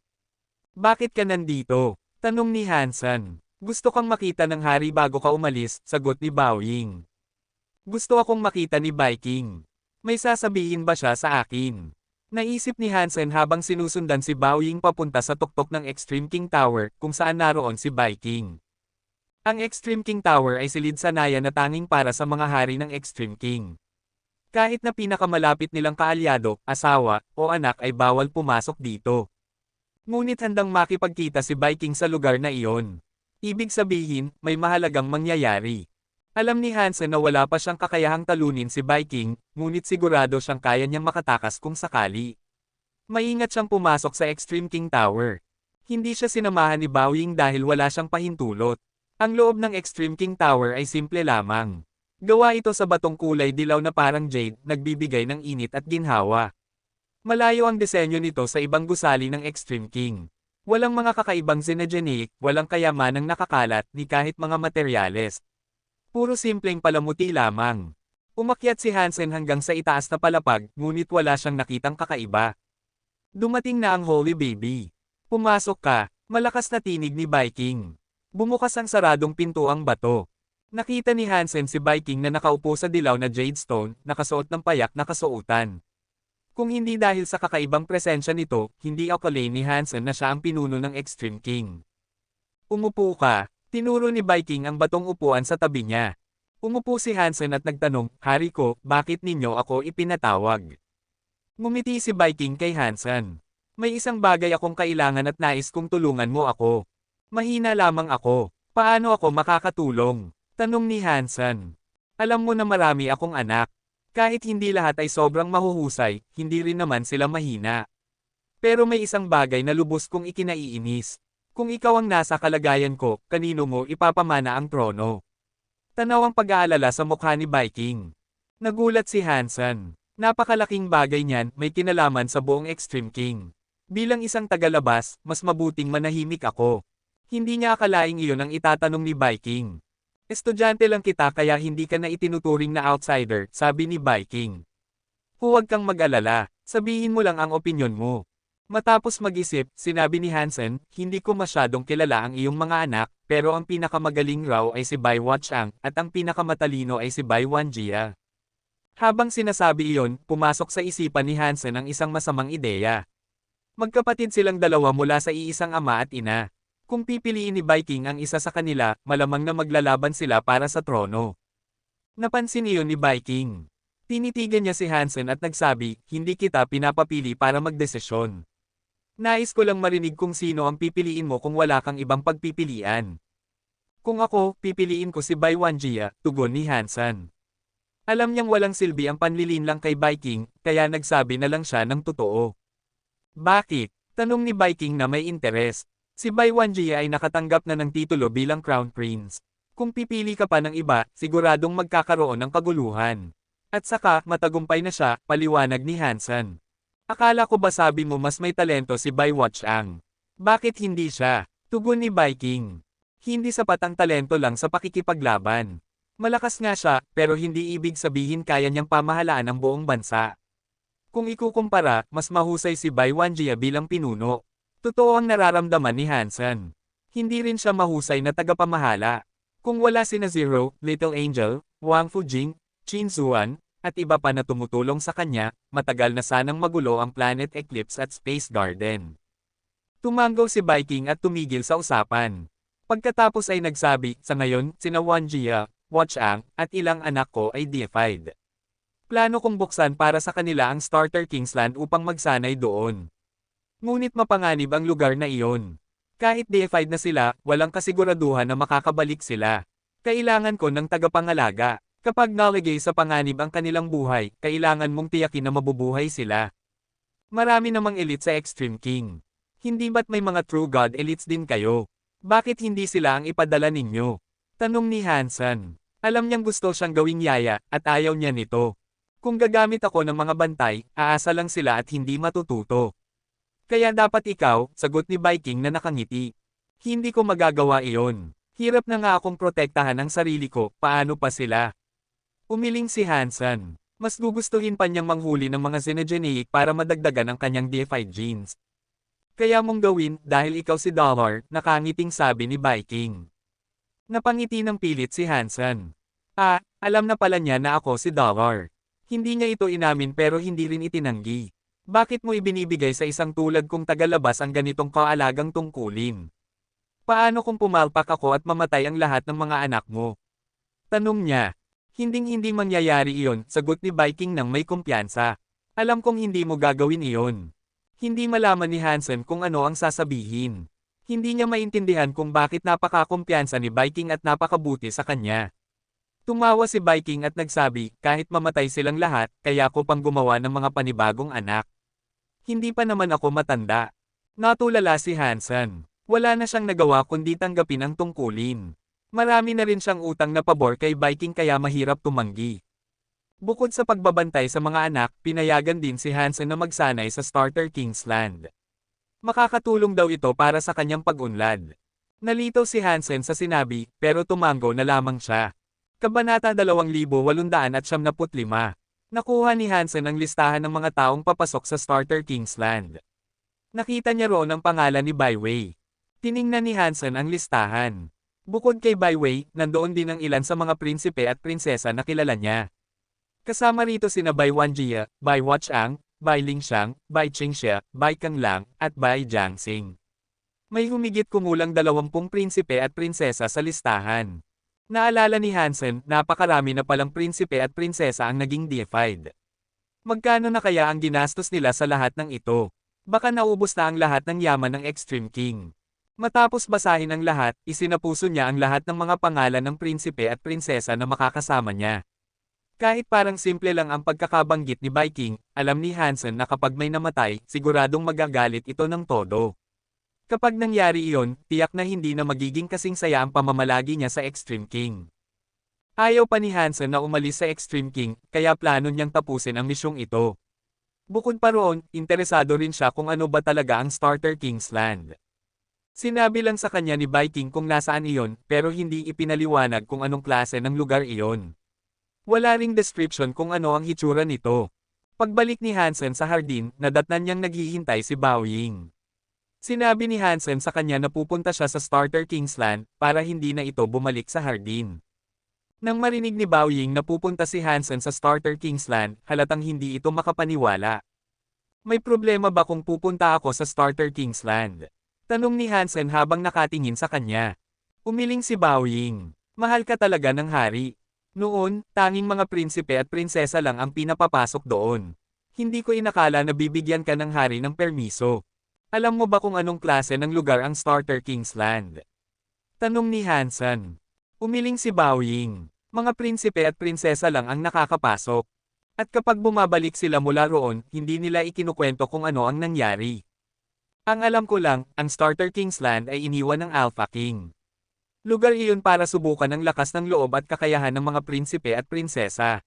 Bakit ka nandito? Tanong ni Hansen. Gusto kang makita ng hari bago ka umalis, sagot ni Baoying. Gusto akong makita ni Viking. May sasabihin ba siya sa akin? Naisip ni Hansen habang sinusundan si Baoying papunta sa tuktok ng Extreme King Tower, kung saan naroon si Viking. Ang Extreme King Tower ay silid sanayan na tanging para sa mga hari ng Extreme King. Kahit na pinakamalapit nilang kaalyado, asawa, o anak ay bawal pumasok dito. Ngunit handang makipagkita si Viking sa lugar na iyon. Ibig sabihin, may mahalagang mangyayari. Alam ni Hansen na wala pa siyang kakayahang talunin si Viking, ngunit sigurado siyang kaya niyang makatakas kung sakali. Maingat siyang pumasok sa Extreme King Tower. Hindi siya sinamahan ni Baoying dahil wala siyang pahintulot. Ang loob ng Extreme King Tower ay simple lamang. Gawa ito sa batong kulay dilaw na parang jade, nagbibigay ng init at ginhawa. Malayo ang disenyo nito sa ibang gusali ng Extreme King. Walang mga kakaibang xenogenic, walang kayamanang nakakalat ni kahit mga materyales. Puro simpleng palamuti lamang. Umakyat si Hansen hanggang sa itaas na palapag, ngunit wala siyang nakitang kakaiba. Dumating na ang Holy Baby. Pumasok ka, malakas na tinig ni Viking. Bumukas ang saradong pintuang bato. Nakita ni Hansen si Viking na nakaupo sa dilaw na jade stone, nakasuot ng payak na kasuotan. Kung hindi dahil sa kakaibang presensya nito, hindi akalain ni Hansen na siya ang pinuno ng Extreme King. Umupo ka, tinuro ni Viking ang batong upuan sa tabi niya. Umupo si Hansen at nagtanong, "Hari ko, bakit ninyo ako ipinatawag?" Ngumiti si Viking kay Hansen. "May isang bagay akong kailangan at nais kong tulungan mo ako. Mahina lamang ako. Paano ako makakatulong?" Tanong ni Hansen. "Alam mo na marami akong anak. Kahit hindi lahat ay sobrang mahuhusay, hindi rin naman sila mahina. Pero may isang bagay na lubos kong ikinaiinis. Kung ikaw ang nasa kalagayan ko, kanino mo ipapamana ang trono?" Tanaw ang pag-aalala sa mukha ni Viking. Nagulat si Hansen. Napakalaking bagay niyan, may kinalaman sa buong Extreme King. Bilang isang tagalabas, mas mabuting manahimik ako. Hindi niya akalaing iyon ang itatanong ni Viking. "Estudyante lang kita kaya hindi ka na itinuturing na outsider," sabi ni Viking. "Huwag kang mag-alala, sabihin mo lang ang opinyon mo." Matapos mag-isip, sinabi ni Hansen, "Hindi ko masyadong kilala ang iyong mga anak, pero ang pinakamagaling raw ay si Bai Watchang, at ang pinakamatalino ay si Bai Wanjia." Habang sinasabi iyon, pumasok sa isipan ni Hansen ang isang masamang ideya. Magkapatid silang dalawa mula sa iisang ama at ina. Kung pipiliin ni Viking ang isa sa kanila, malamang na maglalaban sila para sa trono. Napansin iyon ni Viking. Tinitigan niya si Hansen at nagsabi, "Hindi kita pinapapili para magdesisyon. Nais ko lang marinig kung sino ang pipiliin mo kung wala kang ibang pagpipilian." "Kung ako, pipiliin ko si Bai Wanjia," tugon ni Hansen. Alam niyang walang silbi ang panlilinlang kay Viking, kaya nagsabi na lang siya ng totoo. "Bakit?" tanong ni Viking na may interes. Si Bai Wanjia ay nakatanggap na ng titulo bilang Crown Prince. Kung pipili ka pa ng iba, siguradong magkakaroon ng kaguluhan. At saka, matagumpay na siya, paliwanag ni Hansen. "Akala ko ba sabi mo mas may talento si Bai Watchang? Bakit hindi siya?" tugon ni Viking. "Hindi sapat ang talento lang sa pakikipaglaban. Malakas nga siya, pero hindi ibig sabihin kaya niyang pamahalaan ang buong bansa. Kung ikukumpara, mas mahusay si Bai Wanjia bilang pinuno." Totoo ang nararamdaman ni Hansen. Hindi rin siya mahusay na tagapamahala. Kung wala sina Zero, Little Angel, Wang Fujing, Qin Zuan, at iba pa na tumutulong sa kanya, matagal na sanang magulo ang Planet Eclipse at Space Garden. Tumanggaw si Viking at tumigil sa usapan. Pagkatapos ay nagsabi, "Sa ngayon, sina Wanjia, Watchang, at ilang anak ko ay deified. Plano kong buksan para sa kanila ang Starter Kingsland upang magsanay doon. Ngunit mapanganib ang lugar na iyon. Kahit deified na sila, walang kasiguraduhan na makakabalik sila. Kailangan ko ng tagapangalaga. Kapag nalagay sa panganib ang kanilang buhay, kailangan mong tiyakin na mabubuhay sila. Marami namang elite sa Extreme King. Hindi ba't may mga True God elites din kayo? Bakit hindi sila ang ipadala ninyo?" tanong ni Hansen. Alam niyang gusto siyang gawing yaya, at ayaw niya nito. "Kung gagamit ako ng mga bantay, aasa lang sila at hindi matututo. Kaya dapat ikaw," sagot ni Viking na nakangiti. "Hindi ko magagawa iyon. Hirap na nga akong protektahan ang sarili ko, paano pa sila?" Umiling si Hansen. Mas gugustuhin pa niyang manghuli ng mga xenogenic para madagdagan ang kanyang deified genes. "Kaya mong gawin, dahil ikaw si Dollar," nakangiting sabi ni Viking. Napangiti ng pilit si Hansen. Alam na pala niya na ako si Dollar. Hindi niya ito inamin pero hindi rin itinanggi. "Bakit mo ibinibigay sa isang tulad kong tagalabas ang ganitong kaalagang tungkulin? Paano kung pumalpak ako at mamatay ang lahat ng mga anak mo?" tanong niya. "Hinding-hindi mangyayari iyon," sagot ni Viking nang may kumpiyansa. "Alam kong hindi mo gagawin iyon." Hindi malaman ni Hansen kung ano ang sasabihin. Hindi niya maintindihan kung bakit napakakumpiyansa ni Viking at napakabuti sa kanya. Tumawa si Viking at nagsabi, "Kahit mamatay silang lahat, kaya ko pang gumawa ng mga panibagong anak. Hindi pa naman ako matanda." Natulala si Hansen. Wala na siyang nagawa kundi tanggapin ang tungkulin. Marami na rin siyang utang na pabor kay Viking kaya mahirap tumanggi. Bukod sa pagbabantay sa mga anak, pinayagan din si Hansen na magsanay sa Starter Kingsland. Makakatulong daw ito para sa kanyang pag-unlad. Nalitaw si Hansen sa sinabi, pero tumango na lamang siya. Kabanata 2875. Nakuha ni Hansen ang listahan ng mga taong papasok sa Starter Kingsland. Nakita niya roon ang pangalan ni Baiwei. Tiningnan ni Hansen ang listahan. Bukod kay Baiwei, nandoon din ang ilan sa mga prinsipe at prinsesa na kilala niya. Kasama rito sina Bai Wanjie, Bai Watchang, Bai Lingxiang, Bai Qingxie, Bai Kanglang, at Bai Jiangxing. May humigit kumulang 20 prinsipe at prinsesa sa listahan. Naalala ni Hansen, napakarami na palang prinsipe at prinsesa ang naging deified. Magkano na kaya ang ginastos nila sa lahat ng ito? Baka naubos na ang lahat ng yaman ng Extreme King. Matapos basahin ang lahat, isinapuso niya ang lahat ng mga pangalan ng prinsipe at prinsesa na makakasama niya. Kahit parang simple lang ang pagkakabanggit ni Viking, alam ni Hansen na kapag may namatay, siguradong magagalit ito ng todo. Kapag nangyari iyon, tiyak na hindi na magiging kasing saya ang pamamalagi niya sa Extreme King. Ayaw pa ni Hansen na umalis sa Extreme King, kaya plano niyang tapusin ang misyong ito. Bukod pa roon, interesado rin siya kung ano ba talaga ang Starter Kingsland. Sinabi lang sa kanya ni Viking kung nasaan iyon, pero hindi ipinaliwanag kung anong klase ng lugar iyon. Wala ring description kung ano ang hitsura nito. Pagbalik ni Hansen sa hardin, nadatnan niyang naghihintay si Bao Ying. Sinabi ni Hansen sa kanya na pupunta siya sa Starter Kingsland, para hindi na ito bumalik sa hardin. Nang marinig ni Bao Ying na pupunta si Hansen sa Starter Kingsland, halatang hindi ito makapaniwala. May problema ba kung pupunta ako sa Starter Kingsland? Tanong ni Hansen habang nakatingin sa kanya. Umiling si Bao Ying. Mahal ka talaga ng hari. Noon, tanging mga prinsipe at prinsesa lang ang pinapapasok doon. Hindi ko inakala na bibigyan ka ng hari ng permiso. Alam mo ba kung anong klase ng lugar ang Starter Kingsland? Tanong ni Hansen. Umiling si Bao Ying. Mga prinsipe at prinsesa lang ang nakakapasok. At kapag bumabalik sila mula roon, hindi nila ikinukwento kung ano ang nangyari. Ang alam ko lang, ang Starter Kingsland ay iniwan ng Alpha King. Lugar iyon para subukan ang lakas ng loob at kakayahan ng mga prinsipe at prinsesa.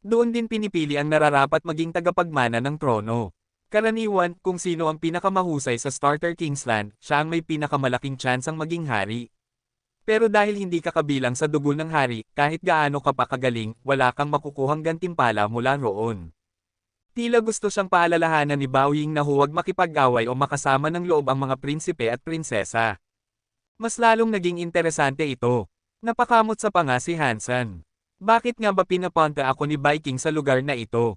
Doon din pinipili ang nararapat maging tagapagmana ng trono. Karaniwan, kung sino ang pinakamahusay sa Starter Kingsland, siya ang may pinakamalaking tsansang maging hari. Pero dahil hindi ka kabilang sa dugo ng hari, kahit gaano ka pa kagaling, wala kang makukuhang gantimpala mula roon. Tila gusto siyang paalalahanan ni Bao Ying na huwag makipag-away o makasama ng loob ang mga prinsipe at prinsesa. Mas lalong naging interesante ito. Napakamot sa panga si Hansen. Bakit nga ba pinapunta ako ni Viking sa lugar na ito?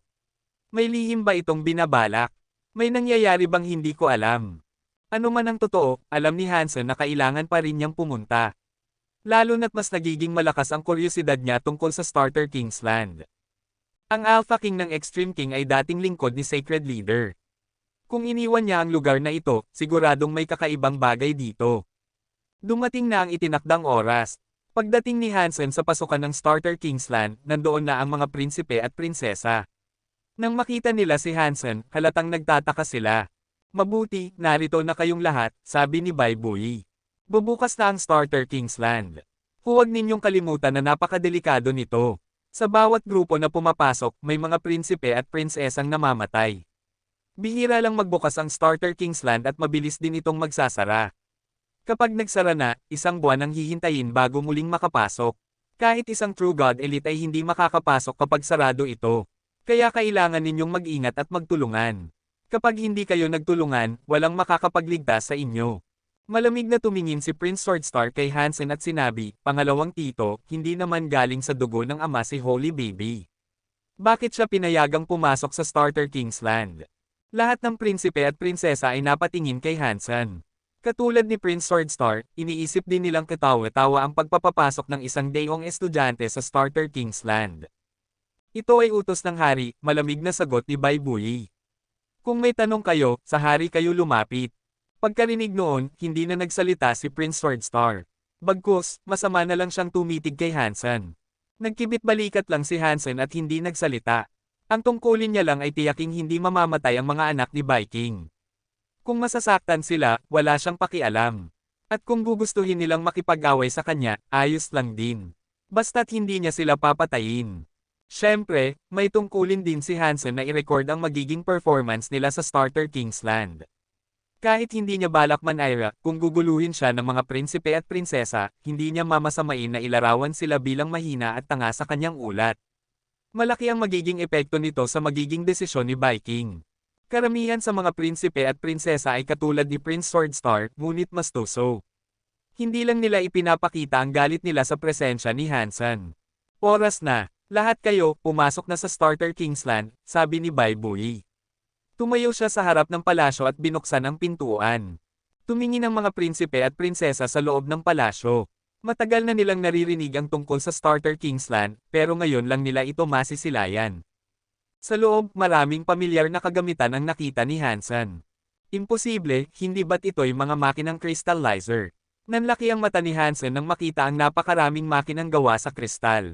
May lihim ba itong binabalak? May nangyayari bang hindi ko alam? Ano man ang totoo, alam ni Hansen na kailangan pa rin niyang pumunta. Lalo na't mas nagiging malakas ang kuryosidad niya tungkol sa Starter Kingsland. Ang Alpha King ng Extreme King ay dating lingkod ni Sacred Leader. Kung iniwan niya ang lugar na ito, siguradong may kakaibang bagay dito. Dumating na ang itinakdang oras. Pagdating ni Hansen sa pasukan ng Starter Kingsland, nandoon na ang mga prinsipe at prinsesa. Nang makita nila si Hansen, halatang nagtataka sila. Mabuti, narito na kayong lahat, sabi ni Bai Bui. Bubukas na ang Starter Kingsland. Huwag ninyong kalimutan na napakadelikado nito. Sa bawat grupo na pumapasok, may mga prinsipe at prinsesang namamatay. Bihira lang magbukas ang Starter Kingsland at mabilis din itong magsasara. Kapag nagsara na, isang buwan ang hihintayin bago muling makapasok. Kahit isang True God Elite ay hindi makakapasok kapag sarado ito. Kaya kailangan ninyong mag-ingat at magtulungan. Kapag hindi kayo nagtulungan, walang makakapagligtas sa inyo. Malamig na tumingin si Prince Swordstar kay Hansen at sinabi, pangalawang tito, hindi naman galing sa dugo ng ama si Holy Baby. Bakit siya pinayagang pumasok sa Starter Kingsland? Lahat ng prinsipe at prinsesa ay napatingin kay Hansen. Katulad ni Prince Swordstar, iniisip din nilang katawa-tawa ang pagpapapasok ng isang dayong estudyante sa Starter Kingsland. Ito ay utos ng hari, malamig na sagot ni Bai Bui. Kung may tanong kayo, sa hari kayo lumapit. Pagkarinig noon, hindi na nagsalita si Prince Swordstar. Bagkus, masama na lang siyang tumitig kay Hansen. Nagkibit-balikat lang si Hansen at hindi nagsalita. Ang tungkulin niya lang ay tiyaking hindi mamamatay ang mga anak ni Viking. Kung masasaktan sila, wala siyang pakialam. At kung gugustuhin nilang makipag-away sa kanya, ayos lang din. Basta't hindi niya sila papatayin. Siyempre, may tungkulin din si Hansen na i-record ang magiging performance nila sa Starter Kingsland. Kahit hindi niya balak manira, kung guguluhin siya ng mga prinsipe at prinsesa, hindi niya mamasamain na ilarawan sila bilang mahina at tanga sa kanyang ulat. Malaki ang magiging epekto nito sa magiging desisyon ni Viking. Karamihan sa mga prinsipe at prinsesa ay katulad ni Prince Swordstar, ngunit mas tuso. Hindi lang nila ipinapakita ang galit nila sa presensya ni Hansen. Oras na, lahat kayo, pumasok na sa Starter Kingsland, sabi ni Bai Bui. Tumayo siya sa harap ng palasyo at binuksan ang pintuan. Tumingin ang mga prinsipe at prinsesa sa loob ng palasyo. Matagal na nilang naririnig ang tungkol sa Starter Kingsland, pero ngayon lang nila ito masisilayan. Sa loob, maraming pamilyar na kagamitan ang nakita ni Hansen. Imposible, hindi ba't ito'y mga makinang crystallizer? Nanlaki ang mata ni Hansen nang makita ang napakaraming makinang gawa sa kristal.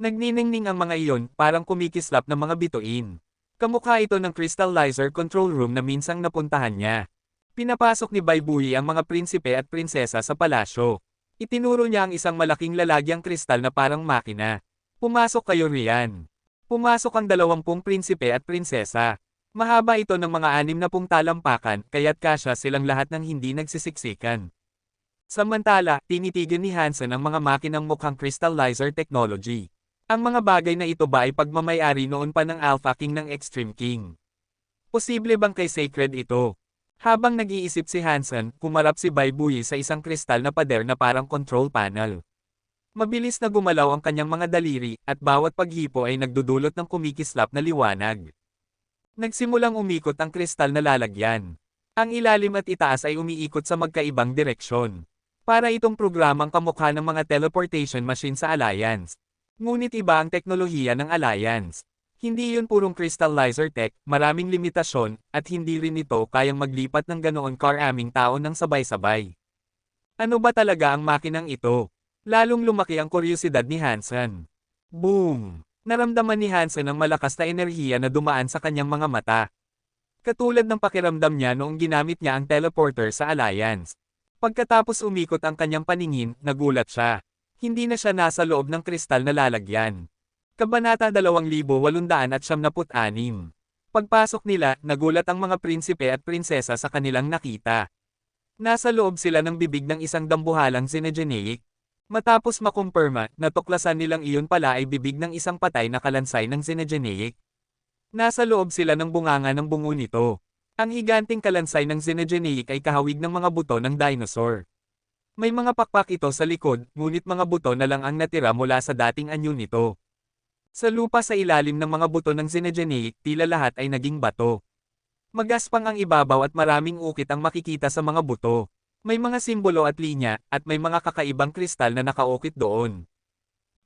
Nagniningning ang mga iyon, parang kumikislap ng mga bituin. Kamukha ito ng crystallizer control room na minsang napuntahan niya. Pinapasok ni Bai Bui ang mga prinsipe at prinsesa sa palasyo. Itinuro niya ang isang malaking lalagyang kristal na parang makina. Pumasok kayo riyan. Pumasok ang 20 prinsipe at prinsesa. Mahaba ito ng mga 60 talampakan, kaya't kasya silang lahat ng hindi nagsisiksikan. Samantala, tinitigan ni Hansen ang mga makinang mukhang crystallizer technology. Ang mga bagay na ito ba ay pagmamayari noon pa ng Alpha King ng Extreme King? Posible bang kay Sacred ito? Habang nag-iisip si Hansen, kumarap si Bai Bui sa isang kristal na pader na parang control panel. Mabilis na gumalaw ang kanyang mga daliri, at bawat paghipo ay nagdudulot ng kumikislap na liwanag. Nagsimulang umikot ang kristal na lalagyan. Ang ilalim at itaas ay umiikot sa magkaibang direksyon. Para itong programang kamukha ng mga teleportation machine sa Alliance. Ngunit iba ang teknolohiya ng Alliance. Hindi yun purong crystallizer tech, maraming limitasyon, at hindi rin ito kayang maglipat ng ganoon karaming tao ng sabay-sabay. Ano ba talaga ang makinang ito? Lalong lumaki ang kuryosidad ni Hansen. Boom! Naramdaman ni Hansen ang malakas na enerhiya na dumaan sa kanyang mga mata. Katulad ng pakiramdam niya noong ginamit niya ang teleporter sa Alliance. Pagkatapos umikot ang kanyang paningin, nagulat siya. Hindi na siya nasa loob ng kristal na lalagyan. Kabanata 2876. Pagpasok nila, nagulat ang mga prinsipe at prinsesa sa kanilang nakita. Nasa loob sila ng bibig ng isang dambuhalang Xenogeneic. Matapos makumpirma, natuklasan nilang iyon pala ay bibig ng isang patay na kalansay ng Xenogeneic. Nasa loob sila ng bunganga ng bungo nito. Ang higanting kalansay ng Xenogeneic ay kahawig ng mga buto ng dinosaur. May mga pakpak ito sa likod, ngunit mga buto na lang ang natira mula sa dating anyo nito. Sa lupa sa ilalim ng mga buto ng Xenogeneic, tila lahat ay naging bato. Magaspang ang ibabaw at maraming ukit ang makikita sa mga buto. May mga simbolo at linya, at may mga kakaibang kristal na nakaukit doon.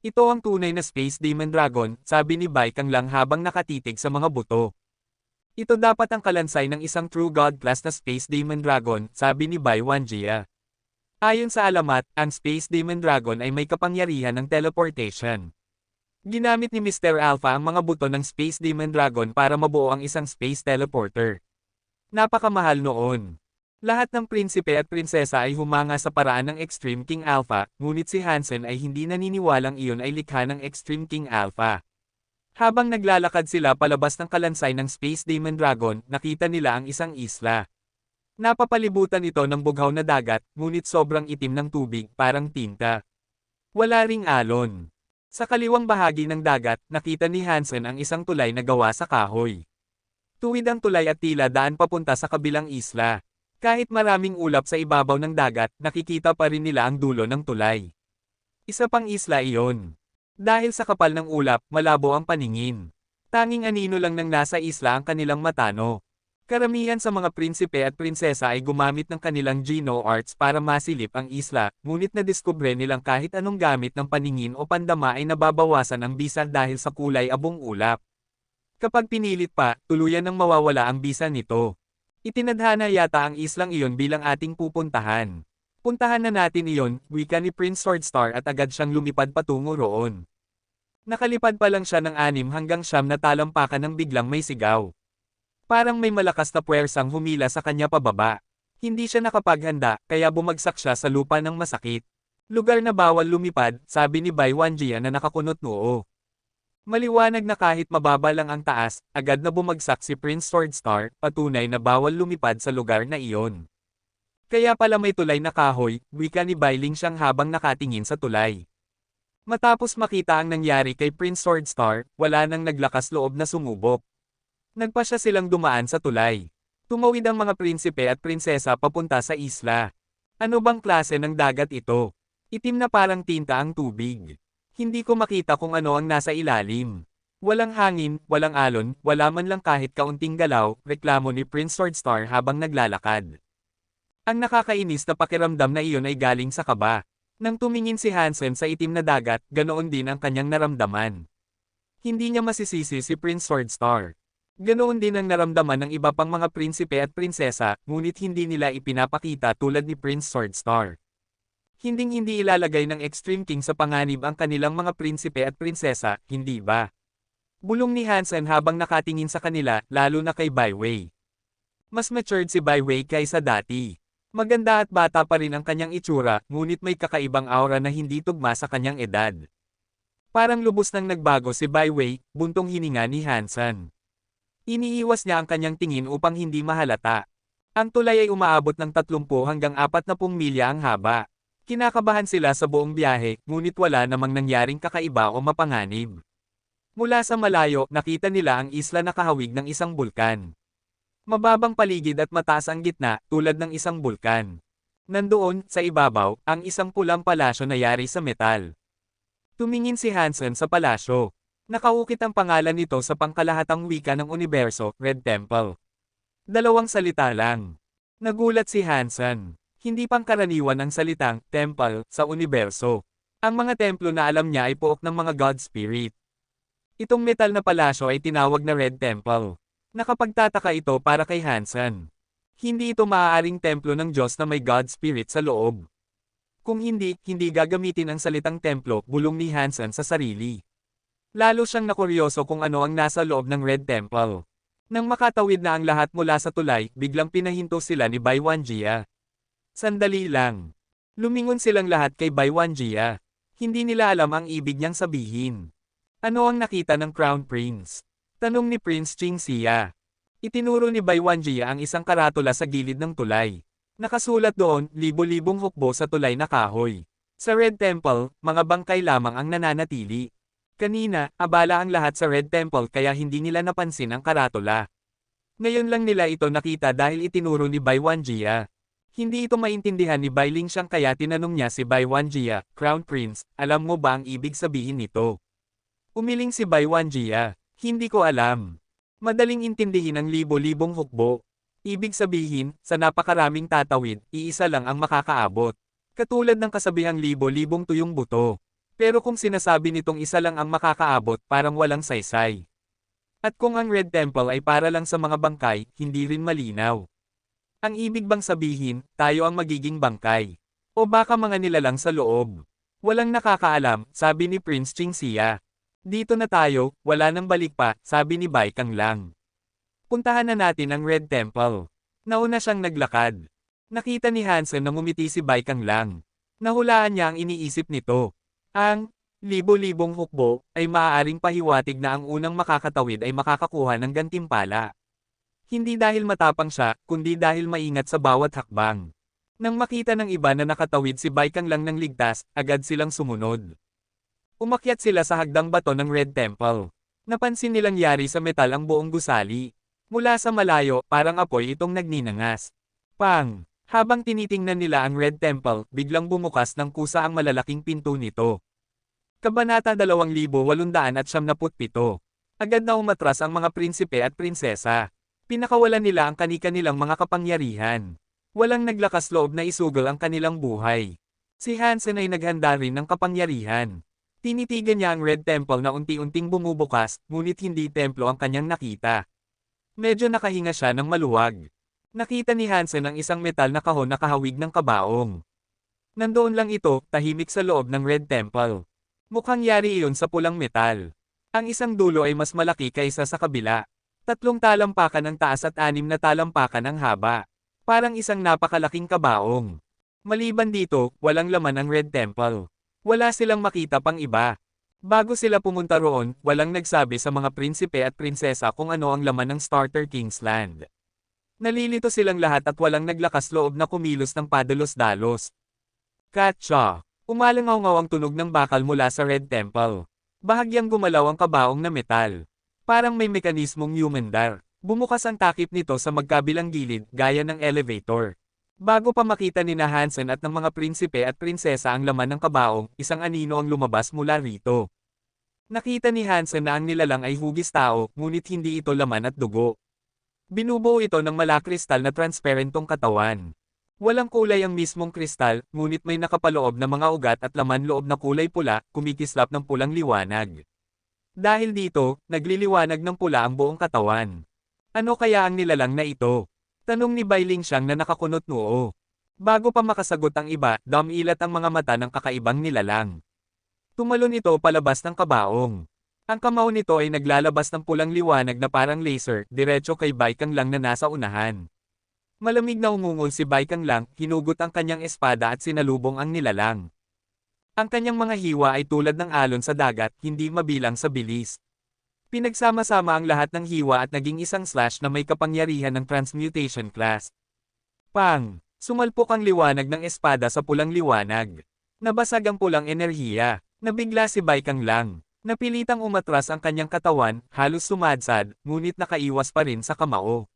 Ito ang tunay na Space Demon Dragon, sabi ni Bai Kang lang habang nakatitig sa mga buto. Ito dapat ang kalansay ng isang True God class na Space Demon Dragon, sabi ni Bai Wanjia. Ayon sa alamat, ang Space Demon Dragon ay may kapangyarihan ng teleportation. Ginamit ni Mr. Alpha ang mga buto ng Space Demon Dragon para mabuo ang isang space teleporter. Napakamahal noon. Lahat ng prinsipe at prinsesa ay humanga sa paraan ng Extreme King Alpha, ngunit si Hansen ay hindi naniniwalang iyon ay likha ng Extreme King Alpha. Habang naglalakad sila palabas ng kalansay ng Space Demon Dragon, nakita nila ang isang isla. Napapalibutan ito ng bughaw na dagat, ngunit sobrang itim ng tubig, parang tinta. Wala ring alon. Sa kaliwang bahagi ng dagat, nakita ni Hansen ang isang tulay na gawa sa kahoy. Tuwid ang tulay at tila daan papunta sa kabilang isla. Kahit maraming ulap sa ibabaw ng dagat, nakikita pa rin nila ang dulo ng tulay. Isa pang isla iyon. Dahil sa kapal ng ulap, malabo ang paningin. Tanging anino lang ng nasa isla ang kanilang matano. Karamihan sa mga prinsipe at prinsesa ay gumamit ng kanilang Geno Arts para masilip ang isla, ngunit nadiskubre nilang kahit anong gamit ng paningin o pandama ay nababawasan ang bisa dahil sa kulay abong ulap. Kapag pinilit pa, tuluyan nang mawawala ang bisa nito. Itinadhana yata ang islang iyon bilang ating pupuntahan. Puntahan na natin iyon, wika ni Prince Swordstar at agad siyang lumipad patungo roon. Nakalipad pa lang siya ng 6 hanggang 9 na talampakan nang biglang may sigaw. Parang may malakas na puwersang humila sa kanya pababa. Hindi siya nakapaghanda, kaya bumagsak siya sa lupa ng masakit. Lugar na bawal lumipad, sabi ni Bai Wanjia na nakakunot noo. Maliwanag na kahit mababa lang ang taas, agad na bumagsak si Prince Swordstar, patunay na bawal lumipad sa lugar na iyon. Kaya pala may tulay na kahoy, wika ni Bailing siyang habang nakatingin sa tulay. Matapos makita ang nangyari kay Prince Swordstar, wala nang naglakas loob na sumubok. Nagpasya silang dumaan sa tulay. Tumawid ang mga prinsipe at prinsesa papunta sa isla. Ano bang klase ng dagat ito? Itim na parang tinta ang tubig. Hindi ko makita kung ano ang nasa ilalim. Walang hangin, walang alon, wala man lang kahit kaunting galaw, reklamo ni Prince Swordstar habang naglalakad. Ang nakakainis na pakiramdam na iyon ay galing sa kaba. Nang tumingin si Hansen sa itim na dagat, ganoon din ang kanyang naramdaman. Hindi niya masisisi si Prince Swordstar. Ganoon din ang naramdaman ng iba pang mga prinsipe at prinsesa, ngunit hindi nila ipinapakita tulad ni Prince Swordstar. Hinding-hindi ilalagay ng Extreme King sa panganib ang kanilang mga prinsipe at prinsesa, hindi ba? Bulong ni Hansen habang nakatingin sa kanila, lalo na kay Bai Wei. Mas matured si Bai Wei kaysa dati. Maganda at bata pa rin ang kanyang itsura, ngunit may kakaibang aura na hindi tugma sa kanyang edad. Parang lubos nang nagbago si Bai Wei, buntong hininga ni Hansen. Iniiwas niya ang kanyang tingin upang hindi mahalata. Ang tulay ay umaabot ng 30 hanggang 40 milya ang haba. Kinakabahan sila sa buong biyahe, ngunit wala namang nangyaring kakaiba o mapanganib. Mula sa malayo, nakita nila ang isla na kahawig ng isang bulkan. Mababang paligid at mataas ang gitna, tulad ng isang bulkan. Nandoon, sa ibabaw, ang isang pulang palasyo na yari sa metal. Tumingin si Hansen sa palasyo. Nakaukit ang pangalan nito sa pangkalahatang wika ng universo, Red Temple. Dalawang salita lang. Nagulat si Hansen. Hindi pangkaraniwan ang salitang temple sa universo. Ang mga templo na alam niya ay pook ng mga god spirit. Itong metal na palasyo ay tinawag na Red Temple. Nakapagtataka ito para kay Hansen. Hindi ito maaaring templo ng Diyos na may god spirit sa loob. Kung hindi, hindi gagamitin ang salitang templo, bulong ni Hansen sa sarili. Lalo siyang nakuryoso kung ano ang nasa loob ng Red Temple. Nang makatawid na ang lahat mula sa tulay, biglang pinahinto sila ni Bai Wanjia. Sandali lang. Lumingon silang lahat kay Bai Wanjia. Hindi nila alam ang ibig niyang sabihin. Ano ang nakita ng Crown Prince? Tanong ni Prince Qingxia. Itinuro ni Bai Wanjia ang isang karatula sa gilid ng tulay. Nakasulat doon, libo-libong hukbo sa tulay na kahoy. Sa Red Temple, mga bangkay lamang ang nananatili. Kanina, abala ang lahat sa Red Temple kaya hindi nila napansin ang karatula. Ngayon lang nila ito nakita dahil itinuro ni Bai Wanjia. Hindi ito maintindihan ni Bai Lingxiang kaya tinanong niya si Bai Wanjia, Crown Prince, alam mo ba ang ibig sabihin nito? Umiling si Bai Wanjia, hindi ko alam. Madaling intindihin ang libo-libong hukbo. Ibig sabihin, sa napakaraming tatawid, iisa lang ang makakaabot. Katulad ng kasabihang libo-libong tuyong buto. Pero kung sinasabi nitong isa lang ang makakaabot, parang walang saysay. At kung ang Red Temple ay para lang sa mga bangkay, hindi rin malinaw. Ang ibig bang sabihin, tayo ang magiging bangkay? O baka mga nilalang sa loob? Walang nakakaalam, sabi ni Prince Qingxia. Dito na tayo, wala nang balik pa, sabi ni Bai Kang Lang. Puntahan na natin ang Red Temple. Nauna siyang naglakad. Nakita ni Hansen na ngumiti si Bai Kang Lang. Nahulaan niya ang iniisip nito. Ang libo-libong hukbo ay maaaring pahiwatig na ang unang makakatawid ay makakakuha ng gantimpala. Hindi dahil matapang siya, kundi dahil maingat sa bawat hakbang. Nang makita ng iba na nakatawid si Bai Kang Lang ng ligtas, agad silang sumunod. Umakyat sila sa hagdang bato ng Red Temple. Napansin nilang yari sa metal ang buong gusali. Mula sa malayo, parang apoy itong nagninangas. Pang! Habang tinitingnan nila ang Red Temple, biglang bumukas ng kusa ang malalaking pinto nito. Kabanata 2897. Agad na umatras ang mga prinsipe at prinsesa. Pinakawalan nila ang kani-kanilang mga kapangyarihan. Walang naglakas loob na isugol ang kanilang buhay. Si Hansen ay naghanda rin ng kapangyarihan. Tinitigan niya ang Red Temple na unti-unting bumubukas, ngunit hindi templo ang kanyang nakita. Medyo nakahinga siya ng maluwag. Nakita ni Hansen ang isang metal na kahon na kahawig ng kabaong. Nandoon lang ito, tahimik sa loob ng Red Temple. Mukhang yari iyon sa pulang metal. Ang isang dulo ay mas malaki kaysa sa kabila. 3 talampakan ang taas at 6 na talampakan ang haba. Parang isang napakalaking kabaong. Maliban dito, walang laman ang Red Temple. Wala silang makita pang iba. Bago sila pumunta roon, walang nagsabi sa mga prinsipe at prinsesa kung ano ang laman ng Starter King's Land. Nalilito silang lahat at walang naglakas loob na kumilos ng padalos-dalos. Katsa! Umalangaw-ngaw ang tunog ng bakal mula sa Red Temple. Bahagyang gumalaw ang kabaong na metal. Parang may mekanismong humandar. Bumukas ang takip nito sa magkabilang gilid, gaya ng elevator. Bago pa makita ni na Hansen at ng mga prinsipe at prinsesa ang laman ng kabaong, isang anino ang lumabas mula rito. Nakita ni Hansen na ang nilalang ay hugis tao, ngunit hindi ito laman at dugo. Binubuo ito ng malakristal na transparentong katawan. Walang kulay ang mismong kristal, ngunit may nakapaloob na mga ugat at laman loob na kulay pula, kumikislap ng pulang liwanag. Dahil dito, nagliliwanag ng pula ang buong katawan. Ano kaya ang nilalang na ito? Tanong ni Bai Lingxiang na nakakunot noo. Bago pa makasagot ang iba, dumilat ang mga mata ng kakaibang nilalang. Tumalon ito palabas ng kabaong. Ang kamao nito ay naglalabas ng pulang liwanag na parang laser, diretso kay Bai Kanglang na nasa unahan. Malamig na umungol si Bai Kanglang, hinugot ang kanyang espada at sinalubong ang nilalang. Ang kanyang mga hiwa ay tulad ng alon sa dagat, hindi mabilang sa bilis. Pinagsama-sama ang lahat ng hiwa at naging isang slash na may kapangyarihan ng transmutation class. Pang! Sumalpok ang liwanag ng espada sa pulang liwanag. Nabasag ang pulang enerhiya. Nabigla si Bai Kanglang. Napilitang umatras ang kanyang katawan, halos sumadsad, ngunit nakaiwas pa rin sa kamao.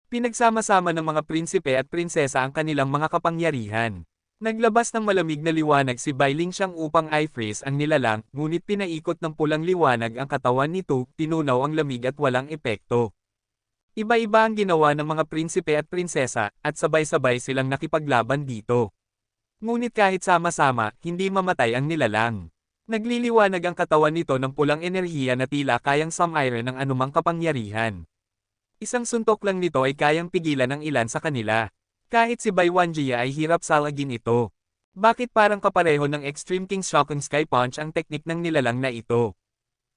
Pinagsama-sama ng mga prinsipe at prinsesa ang kanilang mga kapangyarihan. Naglabas ng malamig na liwanag si Bai Lingxiang upang i-freeze ang nilalang, ngunit pinaikot ng pulang liwanag ang katawan nito, tinunaw ang lamig at walang epekto. Iba-iba ang ginawa ng mga prinsipe at prinsesa, at sabay-sabay silang nakipaglaban dito. Ngunit kahit sama-sama, hindi mamatay ang nilalang. Nagliliwanag ang katawan nito ng pulang enerhiya na tila kayang sumire ng anumang kapangyarihan. Isang suntok lang nito ay kayang pigilan ang ilan sa kanila. Kahit si Bai Wanjia ay hirap salagin ito. Bakit parang kapareho ng Extreme King's Shocking Sky Punch ang teknik ng nilalang na ito?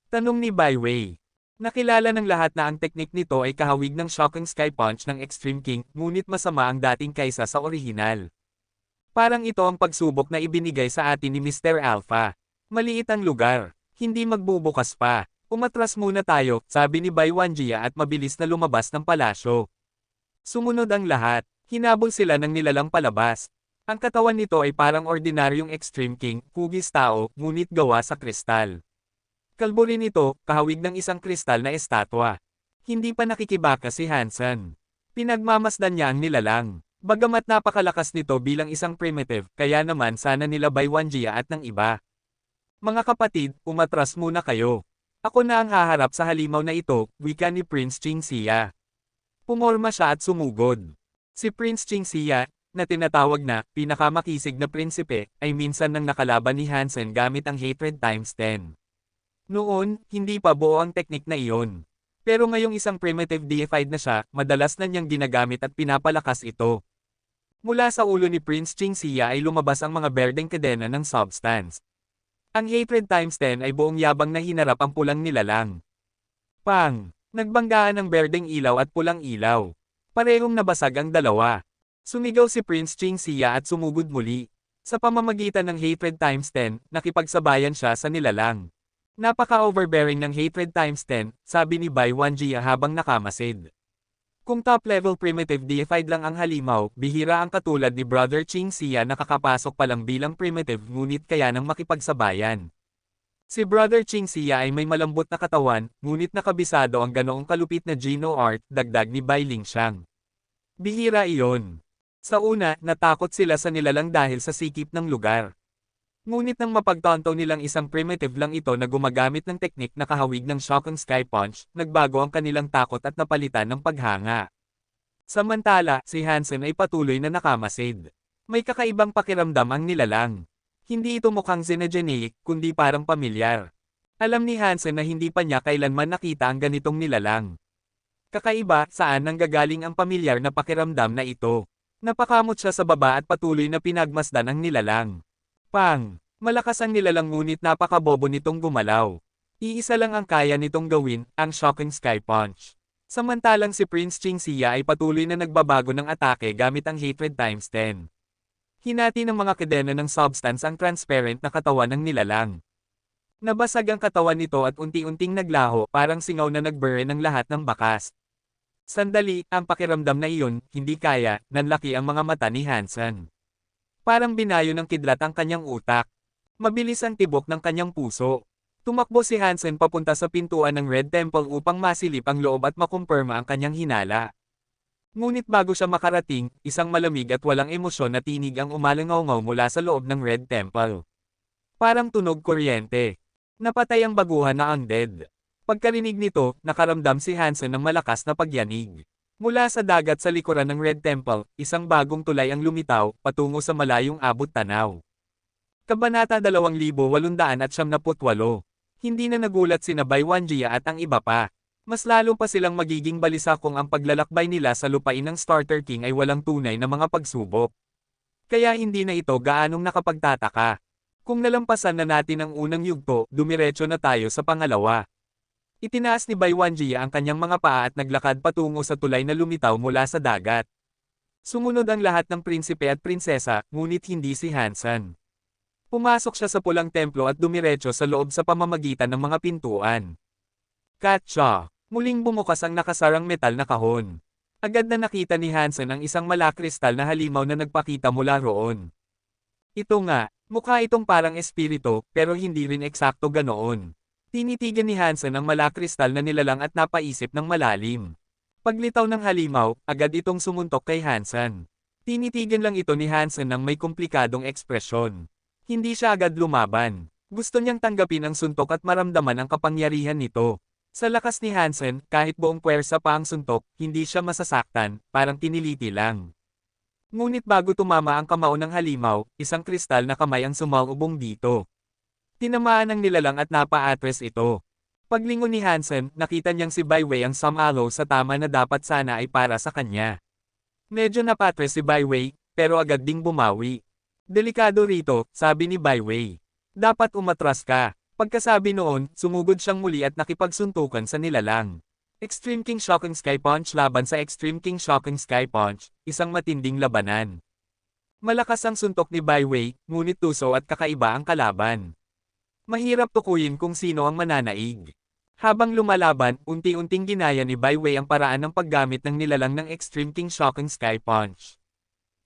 Tanong ni Bai Wei. Nakilala ng lahat na ang teknik nito ay kahawig ng Shocking Sky Punch ng Extreme King, ngunit masama ang dating kaysa sa orihinal. Parang ito ang pagsubok na ibinigay sa atin ni Mr. Alpha. Maliit ang lugar. Hindi magbubukas pa. Umatras muna tayo, sabi ni Bai Wanjia at mabilis na lumabas ng palasyo. Sumunod ang lahat. Hinabol sila ng nilalang palabas. Ang katawan nito ay parang ordinaryong Extreme King, hugis tao, ngunit gawa sa kristal. Kalbo rin ito, kahawig ng isang kristal na estatwa. Hindi pa nakikibaka si Hansen. Pinagmamasdan niya ang nilalang. Bagamat napakalakas nito bilang isang primitive, kaya naman sana nila Bai Wanjia at ng iba. Mga kapatid, umatras muna kayo. Ako na ang haharap sa halimaw na ito, wika ni Prince Qingxia. Pumorma siya at sumugod. Si Prince Qingxia, na tinatawag na pinakamakisig na prinsipe, ay minsan nang nakalaban ni Hansen gamit ang hatred times 10. Noon, hindi pa buo ang teknik na iyon. Pero ngayong isang primitive deified na siya, madalas na niyang ginagamit at pinapalakas ito. Mula sa ulo ni Prince Qingxia ay lumabas ang mga berdeng kadena ng substance. Ang hatred times 10 ay buong yabang na hinarap ang pulang nilalang. Pang! Nagbanggaan ang berdeng ilaw at pulang ilaw. Parehong nabasag ang dalawa. Sumigaw si Prince Qingxia at sumugod muli. Sa pamamagitan ng hatred times 10, nakipagsabayan siya sa nilalang. Napaka-overbearing ng hatred times 10, sabi ni Bai Wanjia habang nakamasid. Kung top-level primitive deified lang ang halimaw, bihira ang katulad ni Brother Qingxia na kakapasok pa lang bilang primitive ngunit kaya nang makipagsabayan. Si Brother Qingxia ay may malambot na katawan, ngunit nakabisado ang ganoong kalupit na Geno art, dagdag ni Bai Lingxiang. Bihira iyon. Sa una, natakot sila sa nilalang dahil sa sikip ng lugar. Ngunit nang mapagtanto nilang isang primitive lang ito na gumagamit ng teknik na kahawig ng Shocking Sky Punch, nagbago ang kanilang takot at napalitan ng paghanga. Samantala, si Hansen ay patuloy na nakamasid. May kakaibang pakiramdam ang nilalang. Hindi ito mukhang xenogeneic, kundi parang pamilyar. Alam ni Hansen na hindi pa niya kailanman nakita ang ganitong nilalang. Kakaiba, saan nanggagaling ang pamilyar na pakiramdam na ito? Napakamot siya sa baba at patuloy na pinagmasdan ang nilalang. Pang! Malakas ang nilalang ngunit napakabobo nitong gumalaw. Iisa lang ang kaya nitong gawin, ang Shocking Sky Punch. Samantalang si Prince Qingxia ay patuloy na nagbabago ng atake gamit ang hatred times 10. Hinati ng mga kadena ng substance ang transparent na katawan ng nilalang. Nabasag ang katawan nito at unti-unting naglaho parang singaw na nagbure ng lahat ng bakas. Sandali, ang pakiramdam na iyon, hindi kaya, nanlaki ang mga mata ni Hansen. Parang binayo ng kidlat ang kanyang utak. Mabilis ang tibok ng kanyang puso. Tumakbo si Hansen papunta sa pintuan ng Red Temple upang masilip ang loob at makumpirma ang kanyang hinala. Ngunit bago siya makarating, isang malamig at walang emosyon na tinig ang umalangaw-ngaw mula sa loob ng Red Temple. Parang tunog kuryente. Napatay ang baguhan na undead. Pagkarinig nito, nakaramdam si Hansen ng malakas na pagyanig. Mula sa dagat sa likuran ng Red Temple, isang bagong tulay ang lumitaw, patungo sa malayong abot tanaw. Kabanata 2878. Hindi na nagulat sina Bai Wanjia at ang iba pa. Mas lalo pa silang magiging balisa kung ang paglalakbay nila sa lupain ng Starter King ay walang tunay na mga pagsubok. Kaya hindi na ito gaanong nakapagtataka. Kung nalampasan na natin ang unang yugto, dumiretso na tayo sa pangalawa. Itinaas ni Bai Wanjia ang kanyang mga paa at naglakad patungo sa tulay na lumitaw mula sa dagat. Sumunod ang lahat ng prinsipe at prinsesa, ngunit hindi si Hansen. Pumasok siya sa pulang templo at dumiretso sa loob sa pamamagitan ng mga pintuan. Katsa! Muling bumukas ang nakasarang metal na kahon. Agad na nakita ni Hansen ang isang malakristal na halimaw na nagpakita mula roon. Ito nga, mukha itong parang espiritu, pero hindi rin eksakto ganoon. Tinitigan ni Hansen ang malakristal na nilalang at napaisip ng malalim. Paglitaw ng halimaw, agad itong sumuntok kay Hansen. Tinitigan lang ito ni Hansen ng may komplikadong ekspresyon. Hindi siya agad lumaban. Gusto niyang tanggapin ang suntok at maramdaman ang kapangyarihan nito. Sa lakas ni Hansen, kahit buong puwersa pa ang suntok, hindi siya masasaktan, parang tiniliti lang. Ngunit bago tumama ang kamao ng halimaw, isang kristal na kamay ang sumalubong dito. Tinamaan ng nilalang at napa-atres ito. Paglingon ni Hansen, nakita niyang si Bai Wei ang sumalo sa tama na dapat sana ay para sa kanya. Medyo napatres si Bai Wei, pero agad ding bumawi. Delikado rito, sabi ni Bai Wei. Dapat umatras ka. Pagkasabi noon, sumugod siyang muli at nakipagsuntukan sa nilalang. Extreme King Shocking Sky Punch laban sa Extreme King Shocking Sky Punch, isang matinding labanan. Malakas ang suntok ni Bai Wei, ngunit tuso at kakaiba ang kalaban. Mahirap tukuyin kung sino ang mananaig. Habang lumalaban, unti-unting ginaya ni Bai Wei ang paraan ng paggamit ng nilalang ng Extreme King Shocking Sky Punch.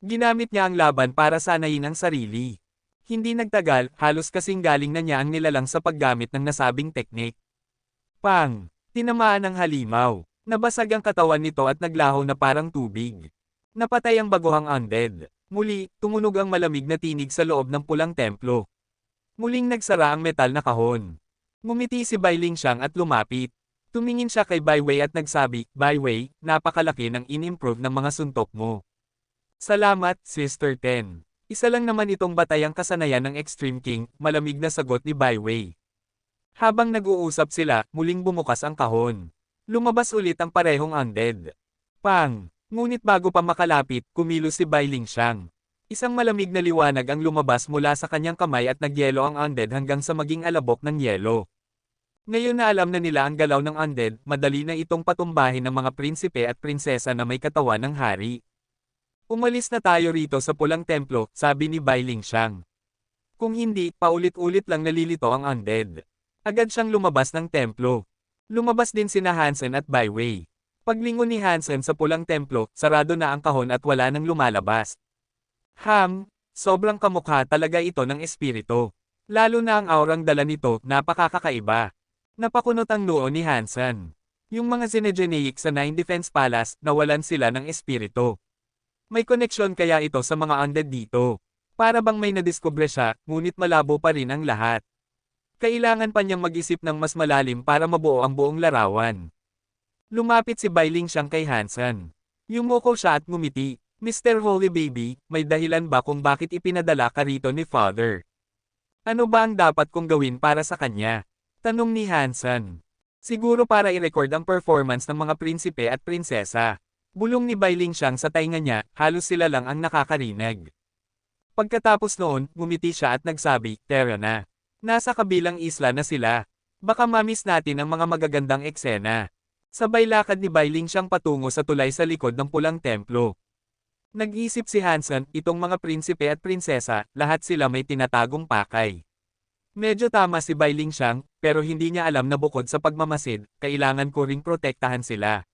Ginamit niya ang laban para sanayin ang sarili. Hindi nagtagal, halos kasing galing na niya ang nilalang sa paggamit ng nasabing teknik. Pang! Tinamaan ang halimaw. Nabasag ang katawan nito at naglaho na parang tubig. Napatay ang baguhang undead. Muli, tumunog ang malamig na tinig sa loob ng pulang templo. Muling nagsara ang metal na kahon. Ngumiti si Bai Lingxiang at lumapit. Tumingin siya kay Bai Wei at nagsabi, Bai Wei, napakalaki ng in-improve ng mga suntok mo. Salamat, Sister Ten. Isa lang naman itong batayang kasanayan ng Extreme King, malamig na sagot ni Bai Wei. Habang nag-uusap sila, muling bumukas ang kahon. Lumabas ulit ang parehong undead. Pang! Ngunit bago pa makalapit, kumilos si Bai Lingxiang. Isang malamig na liwanag ang lumabas mula sa kanyang kamay at nagyelo ang undead hanggang sa maging alabok ng yelo. Ngayon na alam na nila ang galaw ng undead, madali na itong patumbahin ng mga prinsipe at prinsesa na may katawan ng hari. Umalis na tayo rito sa pulang templo, sabi ni Bai Lingxiang. Kung hindi, paulit-ulit lang nalilito ang undead. Agad siyang lumabas ng templo. Lumabas din sina Hansen at Bai Wei. Paglingon ni Hansen sa pulang templo, sarado na ang kahon at wala nang lumalabas. Sobrang kamukha talaga ito ng espiritu. Lalo na ang aurang dala nito, napakakaiba. Napakunot ang noo ni Hansen. Yung mga Zinegenic sa Nine Defense Palace, nawalan sila ng espiritu. May koneksyon kaya ito sa mga undead dito. Para bang may nadiskubre siya, ngunit malabo pa rin ang lahat. Kailangan pa niyang mag-isip ng mas malalim para mabuo ang buong larawan. Lumapit si Bai Lingxiang kay Hansen. Yumuko siya at ngumiti. Mr. Holy Baby, may dahilan ba kung bakit ipinadala ka rito ni Father? Ano ba ang dapat kong gawin para sa kanya? Tanong ni Hansen. Siguro para i-record ang performance ng mga prinsipe at prinsesa. Bulong ni Bai Lingxiang sa tainga niya, halos sila lang ang nakakarinig. Pagkatapos noon, ngumiti siya at nagsabi, Tara na. Nasa kabilang isla na sila. Baka mamiss natin ang mga magagandang eksena. Sabay lakad ni Bai Lingxiang patungo sa tulay sa likod ng pulang templo. Nag-isip si Hansen, itong mga prinsipe at prinsesa, lahat sila may tinatagong pakay. Medyo tama si Bai Lingxiang, pero hindi niya alam na bukod sa pagmamasid, kailangan ko ring protektahan sila.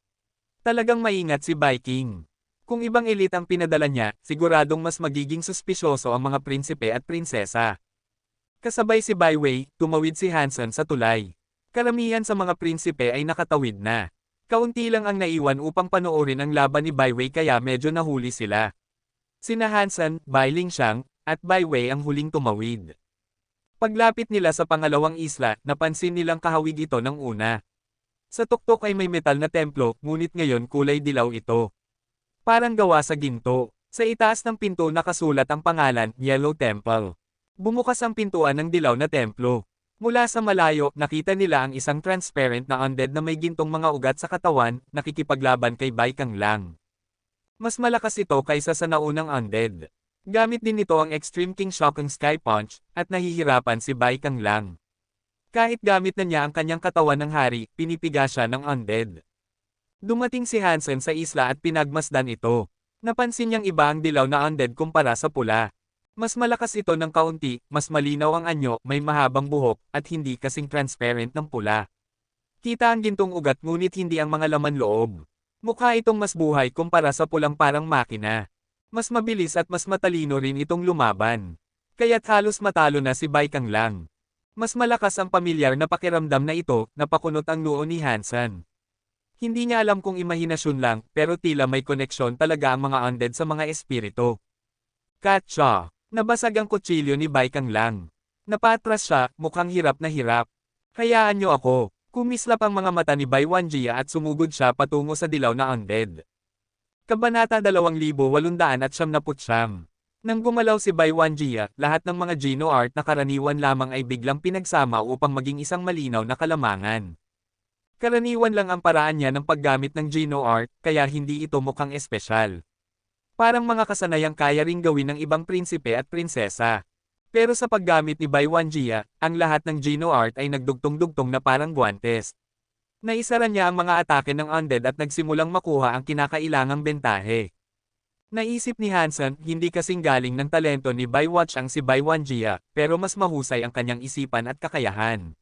Talagang maingat si Bai King. Kung ibang elite ang pinadala niya, siguradong mas magiging suspisyoso ang mga prinsipe at prinsesa. Kasabay si Bai Wei, tumawid si Hansen sa tulay. Karamihan sa mga prinsipe ay nakatawid na. Kaunti lang ang naiwan upang panoorin ang laban ni Bai Wei kaya medyo nahuli sila. Sina Hansen, Bai Lingxiang, at Bai Wei ang huling tumawid. Paglapit nila sa pangalawang isla, napansin nilang kahawig ito ng una. Sa tuktok ay may metal na templo, ngunit ngayon kulay dilaw ito. Parang gawa sa ginto. Sa itaas ng pinto nakasulat ang pangalan, Yellow Temple. Bumukas ang pintuan ng dilaw na templo. Mula sa malayo, nakita nila ang isang transparent na undead na may gintong mga ugat sa katawan, nakikipaglaban kay Bai Kang Lang. Mas malakas ito kaysa sa naunang undead. Gamit din nito ang Extreme King Shocking Sky Punch, at nahihirapan si Bai Kang Lang. Kahit gamit na niya ang kanyang katawan ng hari, pinipiga siya ng undead. Dumating si Hansen sa isla at pinagmasdan ito. Napansin niyang iba ang dilaw na undead kumpara sa pula. Mas malakas ito ng kaunti, mas malinaw ang anyo, may mahabang buhok, at hindi kasing transparent ng pula. Kita ang gintong ugat ngunit hindi ang mga laman loob. Mukha itong mas buhay kumpara sa pulang parang makina. Mas mabilis at mas matalino rin itong lumaban. Kaya't halos matalo na si Bai Kang Lang. Mas malakas ang pamilyar na pakiramdam na ito, napakunot ang noo ni Hansen. Hindi niya alam kung imahinasyon lang, pero tila may koneksyon talaga ang mga undead sa mga espiritu. Katsa! Nabasag ang kutsilyo ni Bai Kang Lang. Napatras siya, mukhang hirap na hirap. Hayaan niyo ako. Kumislap ang mga mata ni Bai Wanjia at sumugod siya patungo sa dilaw na undead. Kabanata 2879. Nang gumalaw si Bai Wanjia, lahat ng mga Geno art na karaniwan lamang ay biglang pinagsama upang maging isang malinaw na kalamangan. Karaniwan lang ang paraan niya ng paggamit ng Geno art, kaya hindi ito mukhang espesyal. Parang mga kasanayang kaya ring gawin ng ibang prinsipe at prinsesa. Pero sa paggamit ni Bai Wanjia, ang lahat ng Geno art ay nagdugtong-dugtong na parang guwantes. Naisara niya ang mga atake ng undead at nagsimulang makuha ang kinakailangang bentahe. Naisip ni Hansen, hindi kasing galing ng talento ni Bai Wuxiang si Bai Wanjia, pero mas mahusay ang kanyang isipan at kakayahan.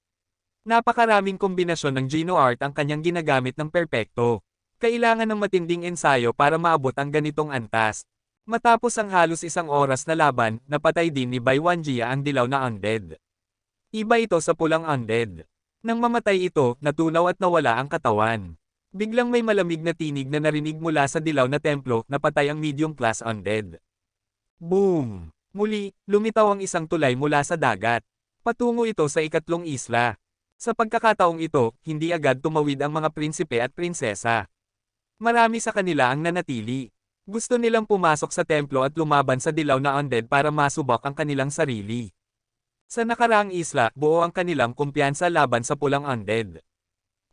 Napakaraming kombinasyon ng Geno art ang kanyang ginagamit ng perpekto. Kailangan ng matinding ensayo para maabot ang ganitong antas. Matapos ang halos isang oras na laban, napatay din ni Bai Wanjia ang dilaw na undead. Iba ito sa pulang undead. Nang mamatay ito, natunaw at nawala ang katawan. Biglang may malamig na tinig na narinig mula sa dilaw na templo, napatay ang medium class undead. Boom! Muli, lumitaw ang isang tulay mula sa dagat. Patungo ito sa ikatlong isla. Sa pagkakataong ito, hindi agad tumawid ang mga prinsipe at prinsesa. Marami sa kanila ang nanatili. Gusto nilang pumasok sa templo at lumaban sa dilaw na undead para masubok ang kanilang sarili. Sa nakaraang isla, buo ang kanilang kumpiyansa laban sa pulang undead.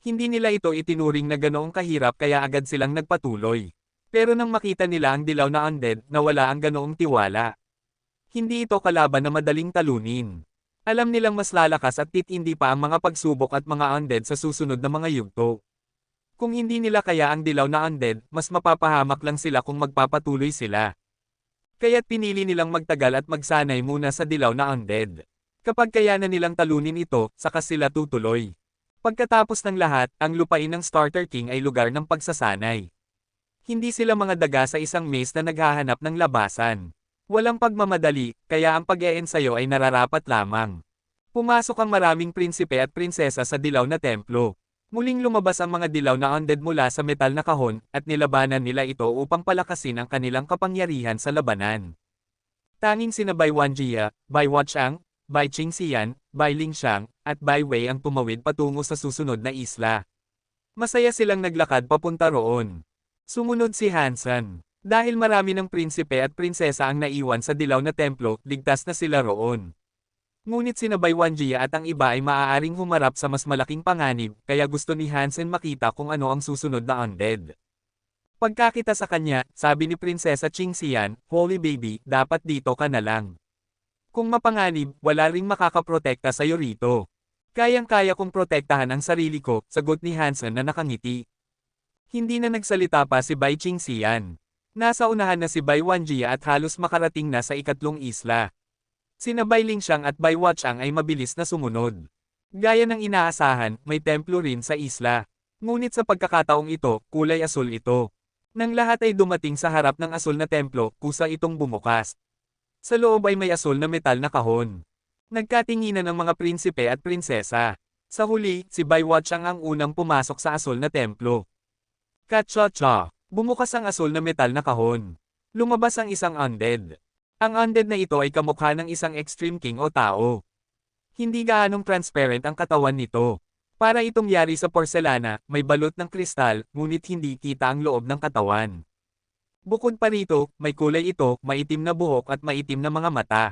Hindi nila ito itinuring na ganoong kahirap kaya agad silang nagpatuloy. Pero nang makita nila ang dilaw na undead, nawala ang ganoong tiwala. Hindi ito kalaban na madaling talunin. Alam nilang mas lalakas at titindi pa ang mga pagsubok at mga undead sa susunod na mga yugto. Kung hindi nila kaya ang dilaw na undead, mas mapapahamak lang sila kung magpapatuloy sila. Kaya't pinili nilang magtagal at magsanay muna sa dilaw na undead. Kapag kaya na nilang talunin ito, saka sila tutuloy. Pagkatapos ng lahat, ang lupain ng Starter King ay lugar ng pagsasanay. Hindi sila mga daga sa isang maze na naghahanap ng labasan. Walang pagmamadali, kaya ang pag-eensayo ay nararapat lamang. Pumasok ang maraming prinsipe at prinsesa sa dilaw na templo. Muling lumabas ang mga dilaw na undead mula sa metal na kahon, at nilabanan nila ito upang palakasin ang kanilang kapangyarihan sa labanan. Tanging sina Bai Wanjia, Bai Wuxiang, Bai Qingxian, Bai Lingxiang, at Bai Wei ang tumawid patungo sa susunod na isla. Masaya silang naglakad papunta roon. Sumunod si Hansen. Dahil marami ng prinsipe at prinsesa ang naiwan sa dilaw na templo, ligtas na sila roon. Ngunit sina Bai Wanjia at ang iba ay maaaring humarap sa mas malaking panganib, kaya gusto ni Hansen makita kung ano ang susunod na undead. Pagkakita sa kanya, sabi ni Prinsesa Qingxian, "Holy baby, dapat dito ka na lang. Kung mapanganib, wala ring makakaprotekta sa'yo rito." "Kayang-kaya kong protektahan ang sarili ko," sagot ni Hansen na nakangiti. Hindi na nagsalita pa si Bai Qingxian. Nasa unahan na si Bai Wanjia at halos makarating na sa ikatlong isla. Sina Bai Lingxiang at Bai Wuchang ay mabilis na sumunod. Gaya ng inaasahan, may templo rin sa isla. Ngunit sa pagkakataong ito, kulay asul ito. Nang lahat ay dumating sa harap ng asul na templo, kusa itong bumukas. Sa loob ay may asul na metal na kahon. Nagkatinginan ang mga prinsipe at prinsesa. Sa huli, si Bai Wuchang ang unang pumasok sa asul na templo. Ka-cha-cha! Bumukas ang asul na metal na kahon. Lumabas ang isang undead. Ang undead na ito ay kamukha ng isang extreme king o tao. Hindi gaanong transparent ang katawan nito. Para itong yari sa porselana, may balot ng kristal, ngunit hindi kita ang loob ng katawan. Bukod pa rito, may kulay ito, maitim na buhok at maitim na mga mata.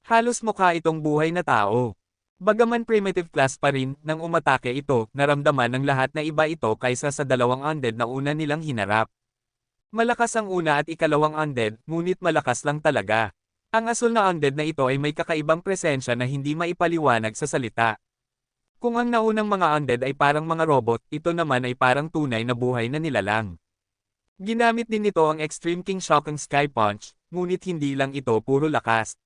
Halos mukha itong buhay na tao. Bagaman primitive class pa rin, nang umatake ito, naramdaman ng lahat na iba ito kaysa sa dalawang undead na una nilang hinarap. Malakas ang una at ikalawang undead, ngunit malakas lang talaga. Ang asul na undead na ito ay may kakaibang presensya na hindi maipaliwanag sa salita. Kung ang naunang mga undead ay parang mga robot, ito naman ay parang tunay na buhay na nilalang. Ginamit din nito ang Extreme King Shocking Sky Punch, ngunit hindi lang ito puro lakas.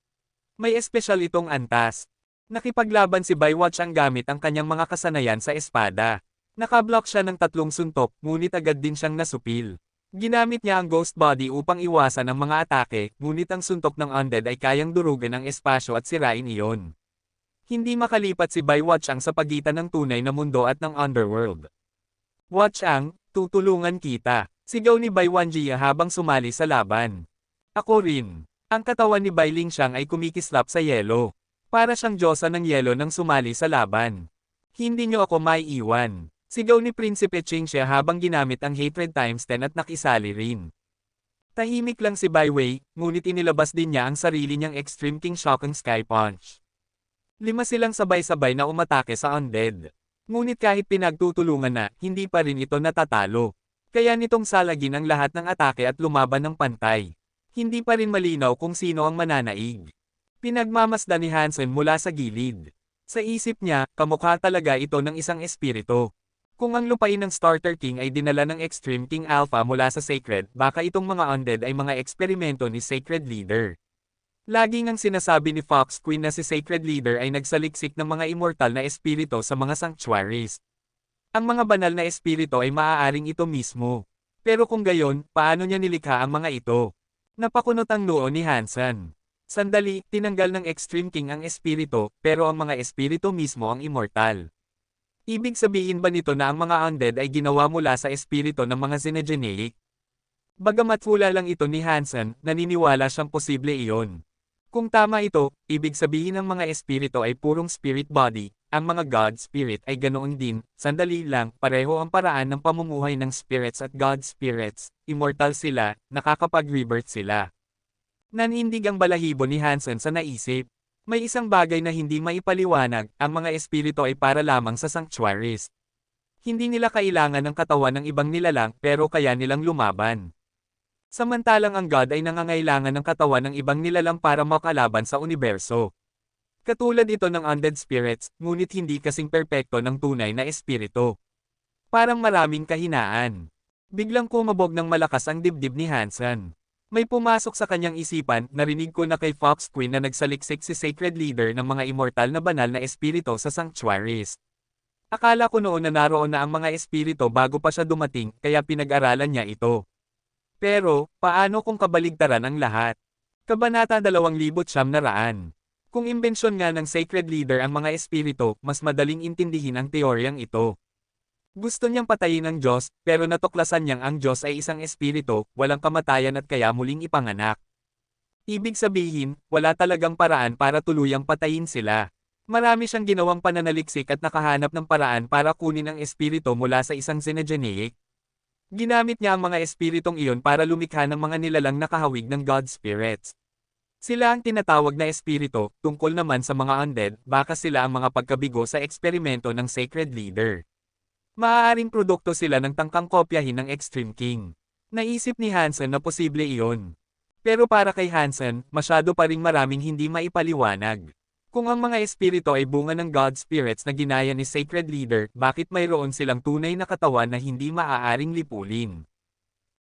May espesyal itong antas. Nakipaglaban si Bai Wuchang gamit ang kanyang mga kasanayan sa espada. Nakablock siya ng 3 suntok, ngunit agad din siyang nasupil. Ginamit niya ang Ghost Body upang iwasan ang mga atake, ngunit ang suntok ng undead ay kayang durugan ang espasyo at sirain iyon. Hindi makalipat si Bai Wuchang sa pagitan ng tunay na mundo at ng underworld. Wuchang, tutulungan kita, sigaw ni Bai Wanjia habang sumali sa laban. Ako rin. Ang katawan ni Bai Lingxiang ay kumikislap sa yelo. Para siyang diyosa ng yelo nang sumali sa laban. Hindi niyo ako maiiwan. Sigaw ni Prinsipe Qingxia habang ginamit ang Hatred x10 at nakisali rin. Tahimik lang si Bai Wei, ngunit inilabas din niya ang sarili niyang Extreme King Shocking Sky Punch. 5 silang sabay-sabay na umatake sa undead. Ngunit kahit pinagtutulungan na, hindi pa rin ito natatalo. Kaya nitong salagin ang lahat ng atake at lumaban ng pantay. Hindi pa rin malinaw kung sino ang mananaig. Pinagmamasdan ni Hansen mula sa gilid. Sa isip niya, kamukha talaga ito ng isang espiritu. Kung ang lupain ng Starter King ay dinala ng Extreme King Alpha mula sa Sacred, baka itong mga undead ay mga eksperimento ni Sacred Leader. Lagi ngang sinasabi ni Fox Queen na si Sacred Leader ay nagsaliksik ng mga immortal na espiritu sa mga sanctuaries. Ang mga banal na espiritu ay maaaring ito mismo. Pero kung gayon, paano niya nilikha ang mga ito? Napakunot ang noo ni Hansen. Sandali, tinanggal ng Extreme King ang espiritu, pero ang mga espiritu mismo ang immortal. Ibig sabihin ba nito na ang mga undead ay ginawa mula sa espiritu ng mga xenogeneic? Bagamat hula lang ito ni Hansen, naniniwala siyang posible iyon. Kung tama ito, ibig sabihin ng mga espiritu ay purong spirit body, ang mga god spirit ay ganoon din, sandali lang, pareho ang paraan ng pamumuhay ng spirits at god spirits, immortal sila, nakakapag-rebirth sila. Nanindig ang balahibo ni Hansen sa naisip. May isang bagay na hindi maipaliwanag, ang mga espiritu ay para lamang sa sanctuaries. Hindi nila kailangan ng katawan ng ibang nilalang pero kaya nilang lumaban. Samantalang ang God ay nangangailangan ng katawan ng ibang nilalang para makalaban sa universo. Katulad ito ng undead spirits, ngunit hindi kasing perpekto ng tunay na espiritu. Parang maraming kahinaan. Biglang kumabog ng malakas ang dibdib ni Hansen. May pumasok sa kanyang isipan, narinig ko na kay Fox Queen na nagsaliksik si Sacred Leader ng mga immortal na banal na espiritu sa sanctuaries. Akala ko noon na naroon na ang mga espiritu bago pa siya dumating, kaya pinag-aralan niya ito. Pero, paano kung kabaligtaran ang lahat? Kabanata 2,900. Kung imbensyon nga ng Sacred Leader ang mga espiritu, mas madaling intindihin ang teoryang ito. Gusto niyang patayin ang Diyos, pero natuklasan niyang ang Diyos ay isang espiritu, walang kamatayan at kaya muling ipanganak. Ibig sabihin, wala talagang paraan para tuluyang patayin sila. Marami siyang ginawang pananaliksik at nakahanap ng paraan para kunin ang espiritu mula sa isang xenogeneic. Ginamit niya ang mga espiritong iyon para lumikha ng mga nilalang nakahawig ng God spirits. Sila ang tinatawag na espiritu, tungkol naman sa mga undead, baka sila ang mga pagkabigo sa eksperimento ng Sacred Leader. Maaaring produkto sila ng tangkang kopyahin ng Extreme King. Naisip ni Hansen na posible iyon. Pero para kay Hansen, masyado pa ring maraming hindi maipaliwanag. Kung ang mga espiritu ay bunga ng God spirits na ginaya ni Sacred Leader, bakit mayroon silang tunay na katawan na hindi maaaring lipulin?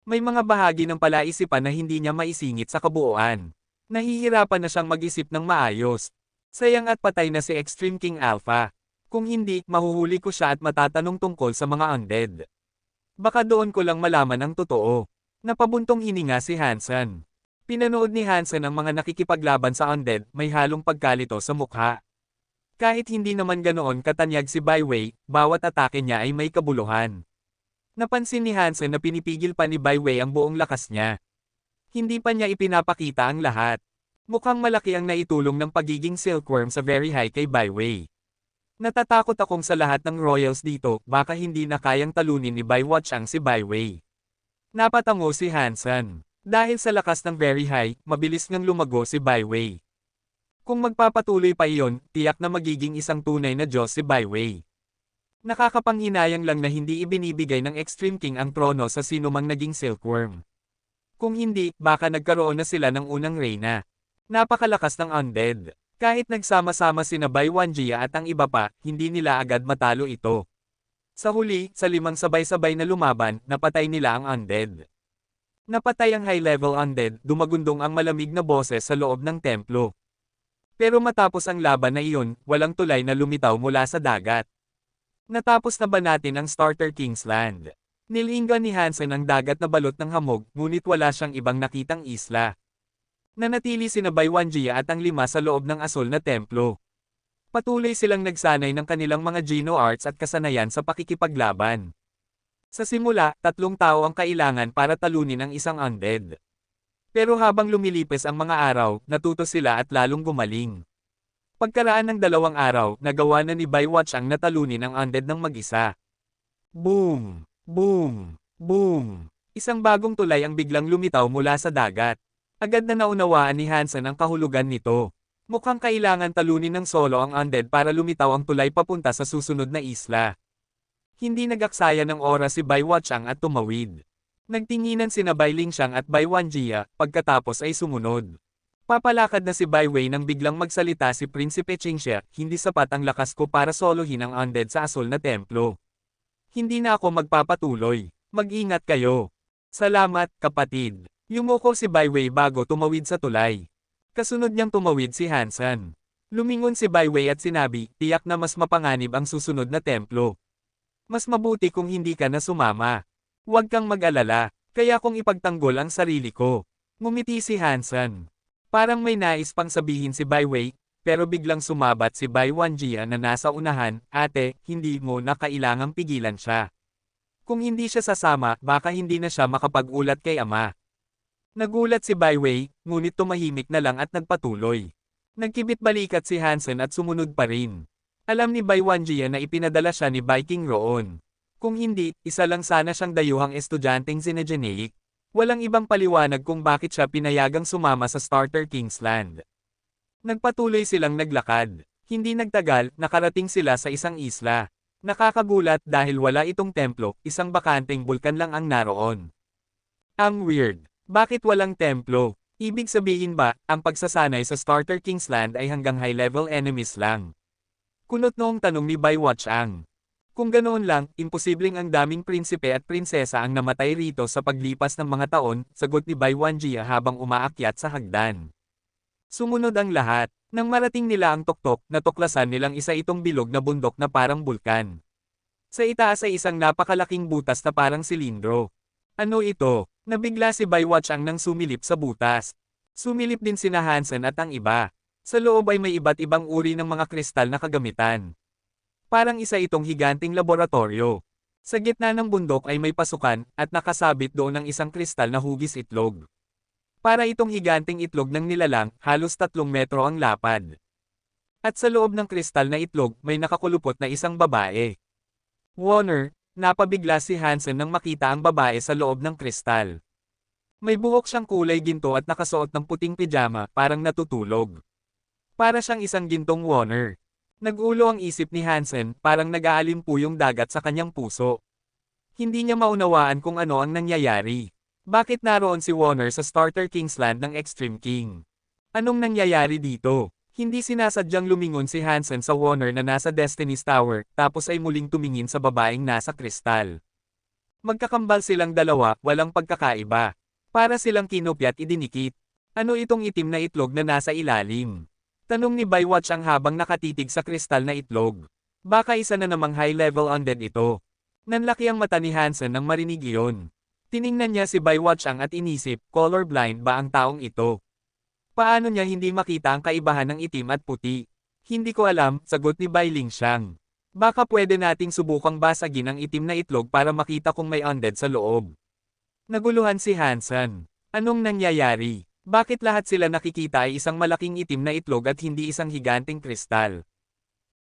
May mga bahagi ng palaisipan na hindi niya maisingit sa kabuuan. Nahihirapan na siyang mag-isip ng maayos. Sayang at patay na si Extreme King Alpha. Kung hindi, mahuhuli ko siya at matatanong tungkol sa mga undead. Baka doon ko lang malaman ang totoo. Napabuntong hininga si Hansen. Pinanood ni Hansen ang mga nakikipaglaban sa undead, may halong pagkalito sa mukha. Kahit hindi naman ganoon katanyag si Baiwei, bawat atake niya ay may kabuluhan. Napansin ni Hansen na pinipigil pa ni Baiwei ang buong lakas niya. Hindi pa niya ipinapakita ang lahat. Mukhang malaki ang naitulong ng pagiging silkworm sa very high kay Baiwei. Natatakot akong sa lahat ng royals dito, baka hindi na kayang talunin ni Bai Wuchang si Baiwei. Napatango si Hansen. Dahil sa lakas ng very high, mabilis ngang lumago si Baiwei. Kung magpapatuloy pa iyon, tiyak na magiging isang tunay na Diyos si Baiwei. Nakakapanghinayang lang na hindi ibinibigay ng Extreme King ang trono sa sinumang naging silkworm. Kung hindi, baka nagkaroon na sila ng unang reyna. Napakalakas ng undead. Kahit nagsama-sama sina Bai Wanjia at ang iba pa, hindi nila agad matalo ito. Sa huli, sa 5 sabay-sabay na lumaban, napatay nila ang undead. Napatay ang high-level undead, dumagundong ang malamig na boses sa loob ng templo. Pero matapos ang laban na iyon, walang tulay na lumitaw mula sa dagat. Natapos na ba natin ang Starter King's Land? Nilinggan ni Hansen ang dagat na balot ng hamog, ngunit wala siyang ibang nakitang isla. Nanatili sina Bai Wanjia at ang 5 sa loob ng asol na templo. Patuloy silang nagsanay ng kanilang mga Geno arts at kasanayan sa pakikipaglaban. Sa simula, 3 tao ang kailangan para talunin ang isang undead. Pero habang lumilipis ang mga araw, natuto sila at lalong gumaling. Pagkaraan ng 2 araw, nagawa na ni Bai Wuchang na talunin ang undead ng mag-isa. Boom! Boom! Boom! Isang bagong tulay ang biglang lumitaw mula sa dagat. Agad na naunawaan ni Hansen ang kahulugan nito. Mukhang kailangan talunin ng solo ang undead para lumitaw ang tulay papunta sa susunod na isla. Hindi nagaksaya ng oras si Bai Wuchang at tumawid. Nagtinginan sina Bai Lingxiang at Bai Wanjia, pagkatapos ay sumunod. Papalakad na si Bai Wei nang biglang magsalita si Prinsipe Qingxia, hindi sapat ang lakas ko para solohin ang undead sa asol na templo. Hindi na ako magpapatuloy. Mag-ingat kayo. Salamat, kapatid. Yumuko si Bai Wei bago tumawid sa tulay. Kasunod niyang tumawid si Hansen. Lumingon si Bai Wei at sinabi, tiyak na mas mapanganib ang susunod na templo. Mas mabuti kung hindi ka na sumama. Huwag kang mag-alala, kaya kong ipagtanggol ang sarili ko. Ngumiti si Hansen. Parang may nais pang sabihin si Bai Wei, pero biglang sumabat si Bai Wanjia na nasa unahan, ate, hindi mo na kailangang pigilan siya. Kung hindi siya sasama, baka hindi na siya makapag-ulat kay ama. Nagulat si Bai Wei, ngunit tumahimik na lang at nagpatuloy. Nagkibit balikat si Hansen at sumunod pa rin. Alam ni Bai Wanjia na ipinadala siya ni Bai King roon. Kung hindi, isa lang sana siyang dayuhang estudyanteng Zinegeneik. Walang ibang paliwanag kung bakit siya pinayagang sumama sa Starter King's Land. Nagpatuloy silang naglakad. Hindi nagtagal, nakarating sila sa isang isla. Nakakagulat dahil wala itong templo, isang bakanteng bulkan lang ang naroon. Ang weird. Bakit walang templo? Ibig sabihin ba, ang pagsasanay sa Starter King's Land ay hanggang high-level enemies lang? Kunot noong tanong ni Bai Wuchang. Kung ganoon lang, imposibleng ang daming prinsipe at prinsesa ang namatay rito sa paglipas ng mga taon, sagot ni Bai Wanjia habang umaakyat sa hagdan. Sumunod ang lahat. Nang marating nila ang tuktok, natuklasan nilang isa itong bilog na bundok na parang bulkan. Sa itaas ay isang napakalaking butas na parang silindro. Ano ito? Nabigla si Bai Wuchang nang sumilip sa butas. Sumilip din sina Hansen at ang iba. Sa loob ay may iba't ibang uri ng mga kristal na kagamitan. Parang isa itong higanting laboratorio. Sa gitna ng bundok ay may pasukan, at nakasabit doon ang isang kristal na hugis itlog. Para itong higanting itlog ng nilalang, halos 3 metro ang lapad. At sa loob ng kristal na itlog, may nakakulupot na isang babae. Warner, napabigla si Hansen nang makita ang babae sa loob ng kristal. May buhok siyang kulay ginto at nakasuot ng puting pijama, parang natutulog. Para siyang isang gintong Warner. Nag-ulo ang isip ni Hansen, parang nag-aalimpu yung dagat sa kanyang puso. Hindi niya maunawaan kung ano ang nangyayari. Bakit naroon si Warner sa Starter King's Land ng Extreme King? Anong nangyayari dito? Hindi sinasadyang lumingon si Hansen sa Warner na nasa Destiny's Tower, tapos ay muling tumingin sa babaeng nasa kristal. Magkakambal silang dalawa, walang pagkakaiba. Para silang kinopya at idinikit. Ano itong itim na itlog na nasa ilalim? Tanong ni Baywatch ang habang nakatitig sa kristal na itlog. Baka isa na namang high-level undead ito. Nanlaki ang mata ni Hansen nang marinig iyon. Tiningnan niya si Baywatch ang at inisip, colorblind ba ang taong ito? Paano niya hindi makita ang kaibahan ng itim at puti? Hindi ko alam, sagot ni Bai Lingxiang. Baka pwede nating subukang basagin ang itim na itlog para makita kung may undead sa loob. Naguluhan si Hansen. Anong nangyayari? Bakit lahat sila nakikita ay isang malaking itim na itlog at hindi isang higanting kristal?